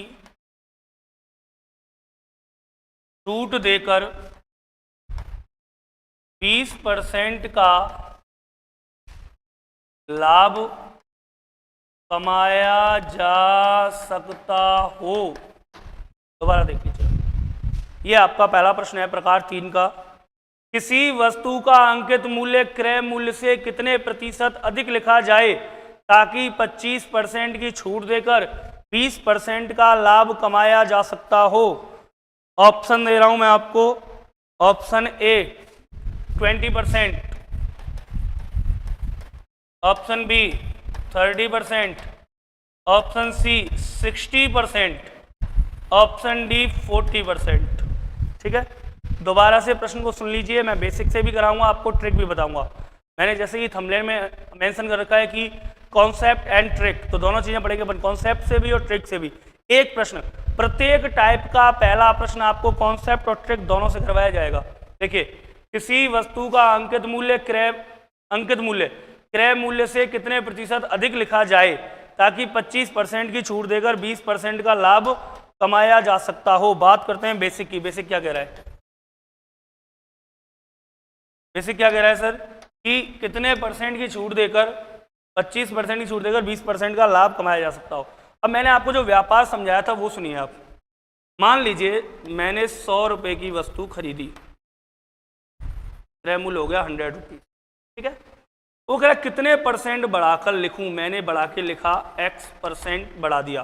छूट देकर 20% का लाभ कमाया जा सकता हो। दोबारा देख लीजिए, ये आपका पहला प्रश्न है प्रकार 3 का। किसी वस्तु का अंकित मूल्य क्रय मूल्य से कितने प्रतिशत अधिक लिखा जाए ताकि 25% की छूट देकर 20% का लाभ कमाया जा सकता हो। ऑप्शन दे रहा हूं मैं आपको। Option A 20%, option B 30%, option C 60%, option D 40%। ठीक है, दोबारा से प्रश्न को सुन लीजिए, मैं बेसिक से भी कराऊंगा, आपको ट्रिक भी बताऊंगा। मैंने जैसे कि थंबनेल में मेंशन कर रखा है कि कॉन्सेप्ट एंड ट्रिक, तो दोनों चीजें पढ़ेंगे अपन, कॉन्सेप्ट से भी और ट्रिक से भी। एक प्रश्न प्रत्येक टाइप का पहला प्रश्न आपको कॉन्सेप्ट और ट्रिक दोनों से करवाया जाएगा। देखिए, किसी वस्तु का अंकित मूल्य क्रय मूल्य से कितने प्रतिशत अधिक लिखा जाए ताकि 25% की छूट देकर 20% का लाभ कमाया जा सकता हो। बात करते हैं बेसिक की। बेसिक क्या कह रहा है? बेसिक क्या कह रहा है सर? कि कितने परसेंट की छूट देकर 25% की छूट देकर 20% का लाभ कमाया जा सकता हो। अब मैंने आपको जो व्यापार समझाया था वो सुनिए आप। मान लीजिए मैंने 100 रुपये की वस्तु खरीदी, क्रय मूल्य हो गया 100 रुपीज। ठीक है, वो कह रहा है कितने परसेंट बढ़ाकर लिखूं? मैंने बढ़ा के लिखा x% बढ़ा दिया,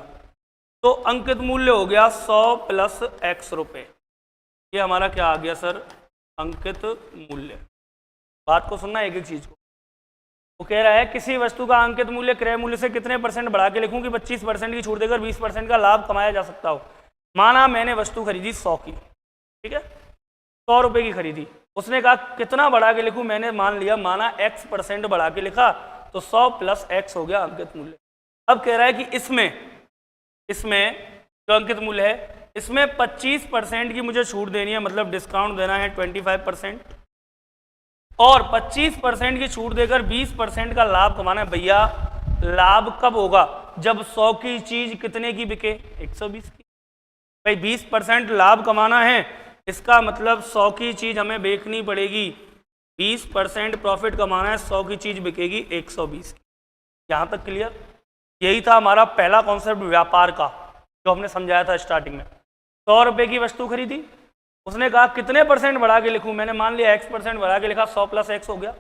तो अंकित मूल्य हो गया 100 प्लस x रुपये। ये हमारा क्या आ गया सर? अंकित मूल्य। बात को सुनना एक एक चीज को। वो कह रहा है किसी वस्तु का अंकित मूल्य क्रय मूल्य से कितने परसेंट बढ़ा के लिखूं कि 25% की छूट देकर 20% का लाभ कमाया जा सकता हो। माना मैंने वस्तु खरीदी 100 की, ठीक है, 100 रुपये की खरीदी। उसने कहा कितना बढ़ा के लिखूं? मैंने मान लिया, माना x% बढ़ा के लिखा, तो 100 प्लस x हो गया अंकित मूल्य। अब कह रहा है कि इसमें जो अंकित मूल्य है, इसमें 25% की मुझे छूट देनी है, मतलब डिस्काउंट देना है 25%, और 25% की छूट देकर 20% का लाभ कमाना है। भैया लाभ कब होगा? जब 100 की चीज कितने की बिके? 120 की। भाई 20% लाभ कमाना है, इसका मतलब 100 की चीज हमें बेचनी पड़ेगी, 20% प्रॉफिट कमाना है, 100 की चीज बिकेगी 120 की। यहां तक क्लियर? यही था हमारा पहला कॉन्सेप्ट व्यापार का, जो हमने समझाया था स्टार्टिंग में। 100 रुपये की वस्तु खरीदी, उसने कहा कितने परसेंट बढ़ा के लिखूं? मैंने मान लिया x% बढ़ा के लिखा, 100 प्लस x हो गया।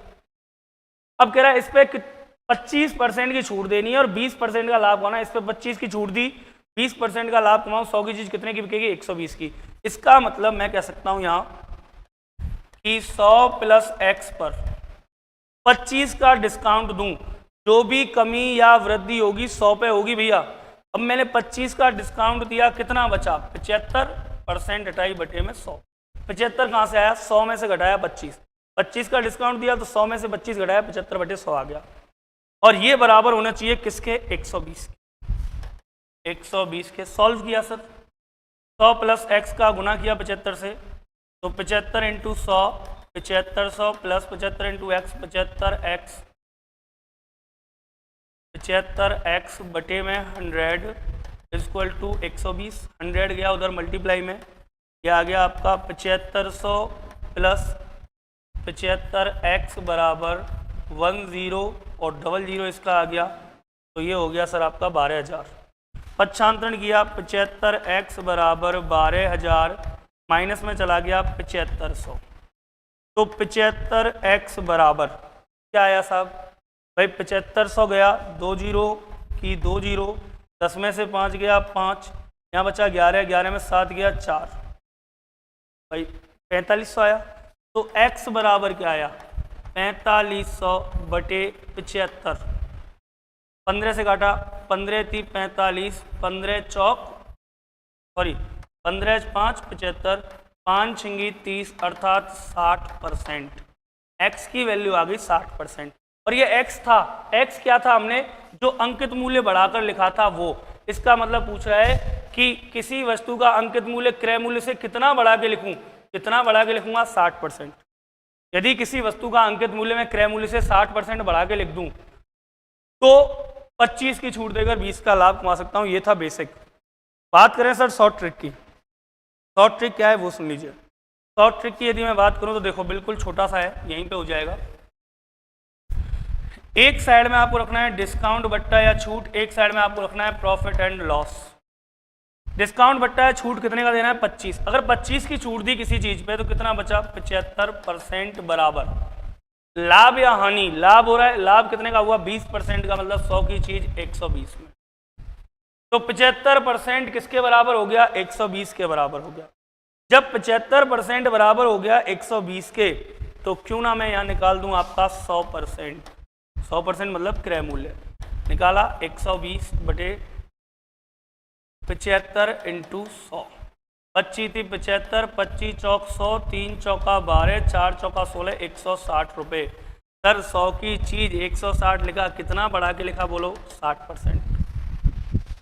अब कह रहा है इस पे 25% की छूट देनी है और 20% का लाभ होना है। इस पे 25 की छूट दी, 20% का लाभ कमाओ, 100 की चीज कितने की बिकेगी? 120 की। इसका मतलब मैं कह सकता हूं यहां कि 100 प्लस x पर 25 का डिस्काउंट दूं, जो भी कमी या वृद्धि होगी 100 पे होगी भैया। अब मैंने 25 का डिस्काउंट दिया, कितना बचा? 75% हटाई बटे में 100। 75 कहाँ से आया? 100 में से घटाया 25। 25 का डिस्काउंट दिया तो 100 में से 25 घटाया, 75 बटे 100 आ गया। और ये बराबर होना चाहिए किसके? 120 के। 120 के। सॉल्व किया सर, 100 प्लस x का गुना किया 75 से, तो 75 into 100, 7500 plus 75 into x, 75x बटे में 100 इक्वल टू 120। 100 गया उधर मल्टीप्लाई में, ये आ गया आपका 7500 प्लस 75x बराबर 10 और 00 इसका आ गया, तो ये हो गया सर आपका 12000। पक्षांतरण किया, 75x बराबर 12000 माइनस में चला गया 7500, तो 75x बराबर क्या आया साहब? भाई 7500 गया, 20 की 20, 10 में से 5 गया 5, यहाँ बचा 11, 11 में 7 गया 4, भाई 4500 आया। तो x बराबर क्या आया? 4500 बटे 75। 15 से काटा, 15 × 3 = 45, 15 चौक 15 × 5 = 75, 5 × 30 अर्थात 60%। x की वैल्यू आ गई 60%। और ये x था, x क्या था? हमने जो अंकित मूल्य बढ़ाकर लिखा था वो। इसका मतलब पूछ रहा है कि किसी वस्तु का अंकित मूल्य क्रय मूल्य से कितना बढ़ा के लिखूं? कितना बढ़ा के लिखूंगा? 60%। यदि किसी वस्तु का अंकित मूल्य में क्रय मूल्य से 60% बढ़ा के लिख दूं तो 25 की छूट देकर 20 का लाभ कमा सकता हूं। ये था बेसिक। बात करें सर शॉर्ट ट्रिक की। शॉर्ट ट्रिक क्या है वो सुन लीजिए। शॉर्ट ट्रिक की यदि मैं बात करूं तो देखो बिल्कुल छोटा सा है, यहीं पे हो जाएगा। एक साइड में आपको रखना है डिस्काउंट बट्टा या छूट, एक साइड में आपको रखना है प्रॉफिट एंड लॉस। डिस्काउंट बट्टा है, छूट कितने का देना है? 25। अगर 25 की छूट दी किसी चीज पे तो कितना बचा? 75% बराबर लाभ या हानि? लाभ हो रहा है, लाभ कितने का हुआ? 20% का, मतलब 100 की चीज 120 में। तो 75% किसके बराबर हो गया? 120 के बराबर हो गया। जब 75% बराबर हो गया 120 के, तो क्यों ना मैं यहां निकाल दूं आपका 100%। 100% मतलब क्रय मूल्य निकाला 120 बटे 75 इंटू 100, 25 थी 75, 25 चौक 100, 3 चौका 12, 4 चौका 16, 160 रुपये। सर 100 की चीज़ 160 लिखा, कितना बढ़ा के लिखा बोलो? 60%।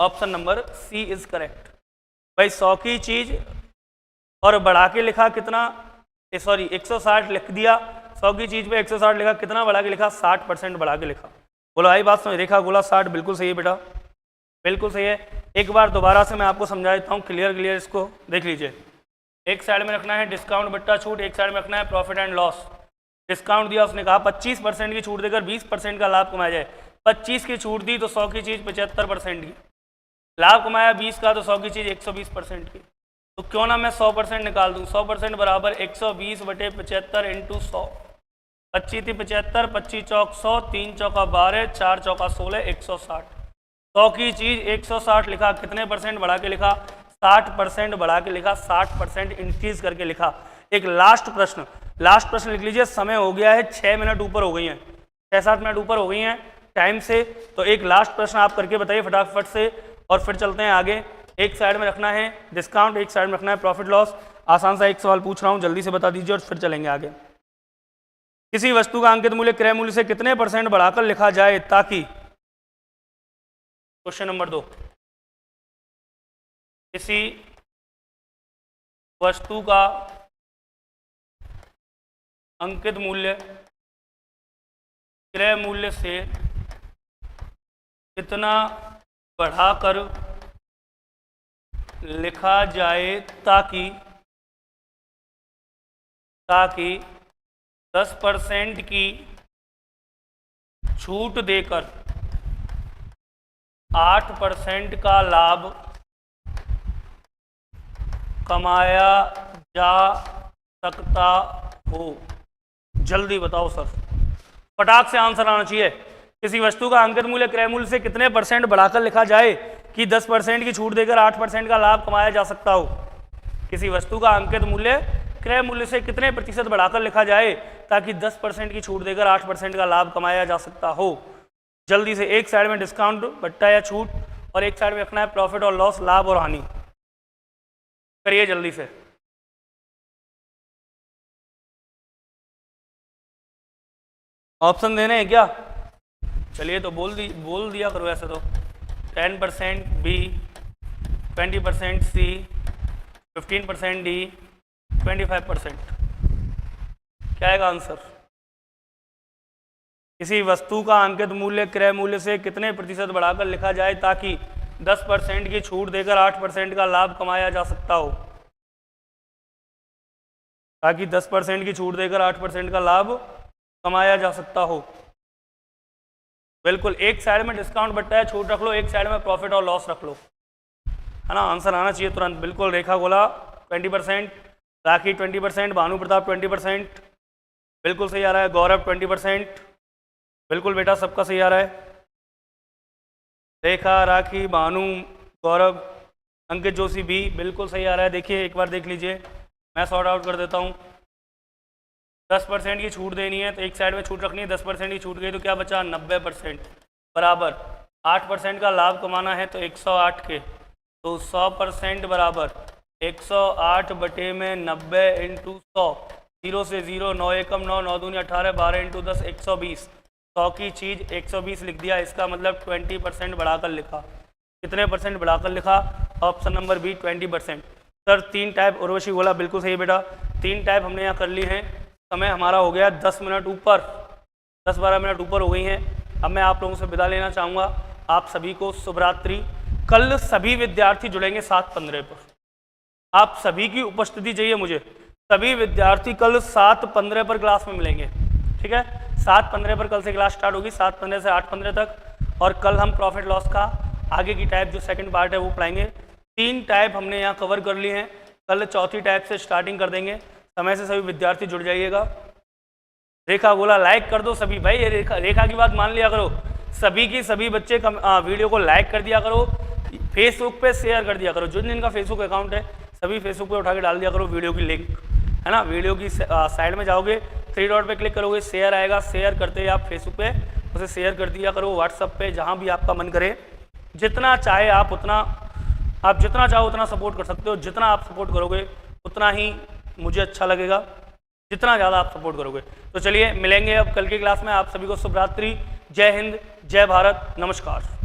Option number C is correct. भाई 100 की चीज़ और बढ़ा के लिखा कितना, सॉरी 160 लिख दिया, 100 की चीज़ पे 160 लिखा, कितना बढ़ा के लिखा? 60% बढ़ा के लिखा। बोलो आई बात समझ? रेखा गोला 60 बिल्कुल सही है बेटा, बिल्कुल सही है। एक बार दोबारा से मैं आपको समझा देता हूँ, क्लियर इसको देख लीजिए। एक साइड में रखना है डिस्काउंट बट्टा छूट, एक साइड में रखना है प्रॉफिट एंड लॉस। डिस्काउंट दिया, उसने कहा 25% की छूट देकर 20% का लाभ कमाया जाए। 25 की छूट दी तो 100 की चीज़ 75% की, लाभ कमाया 20 का तो 100 की चीज़ 120% की। तो क्यों ना मैं 100% निकाल दूँ? 100% बराबर 120 बटे 75 इंटू 100। 25 थी 75, 25 चौक 100, 3 चौका 12, 4 चौका 16, 160। 100 की चीज़ 160 लिखा, कितने परसेंट बढ़ा के लिखा? 60% बढ़ा के लिखा, 60% इंक्रीज करके लिखा। एक लास्ट प्रश्न लिख लीजिए। समय हो गया है 6 मिनट ऊपर हो गई हैं, 6-7 मिनट ऊपर हो गई हैं टाइम से। तो एक लास्ट प्रश्न आप करके बताइए फटाफट से, और फिर चलते हैं आगे। एक साइड में रखना है डिस्काउंट, एक साइड में रखना है प्रॉफिट लॉस। आसान सा एक सवाल पूछ रहा हूँ, जल्दी से बता दीजिए और फिर चलेंगे आगे। किसी वस्तु का अंकित मूल्य क्रय मूल्य से कितने % बढ़ाकर लिखा जाए ताकि, क्वेश्चन नंबर 2, किसी वस्तु का अंकित मूल्य क्रय मूल्य से कितना बढ़ाकर लिखा जाए ताकि 10% की छूट देकर 8% का लाभ कमाया जा सकता हो। जल्दी बताओ सर, फटाक से आंसर आना चाहिए। किसी वस्तु का अंकित मूल्य क्रय मूल्य से कितने % बढ़ाकर लिखा जाए कि 10% की छूट देकर 8% का लाभ कमाया जा सकता हो। किसी वस्तु का अंकित मूल्य क्रय मूल्य से कितने % बढ़ाकर लिखा जाए ताकि 10% की छूट देकर 8% का लाभ कमाया जा सकता हो। जल्दी से, एक साइड में डिस्काउंट बट्टा या छूट और एक साइड में रखना है प्रॉफिट और लॉस, लाभ और हानि। करिए जल्दी से। ऑप्शन देने हैं क्या? चलिए तो बोल दिया करो ऐसे तो। 10% बी, 20% सी, 15% डी, 25%। क्या आएगा आंसर? किसी वस्तु का अंकित मूल्य क्रय मूल्य से कितने % बढ़ाकर लिखा जाए ताकि 10% की छूट देकर 8% का लाभ कमाया जा सकता हो। ताकि 10% की छूट देकर 8% का लाभ कमाया जा सकता हो। बिल्कुल, एक साइड में डिस्काउंट बट्टा है छूट रख लो, एक साइड में प्रॉफिट और लॉस रख लो, है ना। आंसर आना चाहिए तुरंत। बिल्कुल, रेखा गोला 20%, राखी 20%, भानु प्रताप 20%, बिल्कुल सही आ रहा है। गौरव 20%, बिल्कुल बेटा सबका सही आ रहा है। रेखा, राखी, भानु, गौरव, अंकित जोशी भी बिल्कुल सही आ रहा है। देखिए एक बार देख लीजिए, मैं सॉर्ट आउट कर देता हूँ। 10% की छूट देनी है तो एक साइड में छूट रखनी है, 10% की छूट गई तो क्या बचा? 90% बराबर 8% का लाभ कमाना है तो 108 के, तो 100% बराबर 108 बटे में 90 इंटू 100, 0 से 0, 9 एकम 9, 9 दूनी 18, 12 इंटू 10, 120। 100 की चीज़ 120 लिख दिया, इसका मतलब 20% बढ़ाकर लिखा। कितने % बढ़ाकर लिखा? Option number B 20%। Sir 3 type Urvashi बोला, बिल्कुल सही बेटा, 3 टाइप हमने यहाँ कर ली हैं। समय हमारा हो गया 10 मिनट ऊपर, 10-12 मिनट ऊपर हो गई हैं। अब मैं आप लोगों से विदा लेना चाहूँगा। आप सभी को शुभ रात्रि। कल सभी विद्यार्थी जुड़ेंगे 7:15 पर। आप सभी की उपस्थिति चाहिए मुझे। सभी विद्यार्थी कल 7:15 पर क्लास में मिलेंगे, ठीक है। 7:15 पर कल से क्लास स्टार्ट होगी, 7:15 से 8:15 तक। और कल हम प्रॉफिट लॉस का आगे की टाइप जो सेकंड पार्ट है वो पढ़ाएंगे। 3 टाइप हमने यहाँ कवर कर ली हैं, कल चौथी टाइप से स्टार्टिंग कर देंगे। समय से सभी विद्यार्थी जुड़ जाइएगा। रेखा गोला लाइक कर दो सभी भाई, ये रेखा की बात मान लिया करो। सभी की सभी बच्चे वीडियो को लाइक कर दिया करो, फेसबुक पे शेयर कर दिया करो। जिन जिनका फेसबुक अकाउंट है सभी फेसबुक पे उठा के डाल दिया करो वीडियो की लिंक, है ना। वीडियो की साइड में जाओगे, 3 डॉट पे क्लिक करोगे, शेयर आएगा, शेयर करते ही आप फेसबुक पे उसे शेयर कर दिया करो, व्हाट्सअप पे, जहाँ भी आपका मन करे। जितना चाहे आप उतना आप जितना चाहो उतना सपोर्ट कर सकते हो, जितना आप सपोर्ट करोगे उतना ही मुझे अच्छा लगेगा, जितना ज़्यादा आप सपोर्ट करोगे। तो चलिए मिलेंगे अब कल की क्लास में। आप सभी को शुभ रात्रि, जय हिंद, जय भारत, नमस्कार।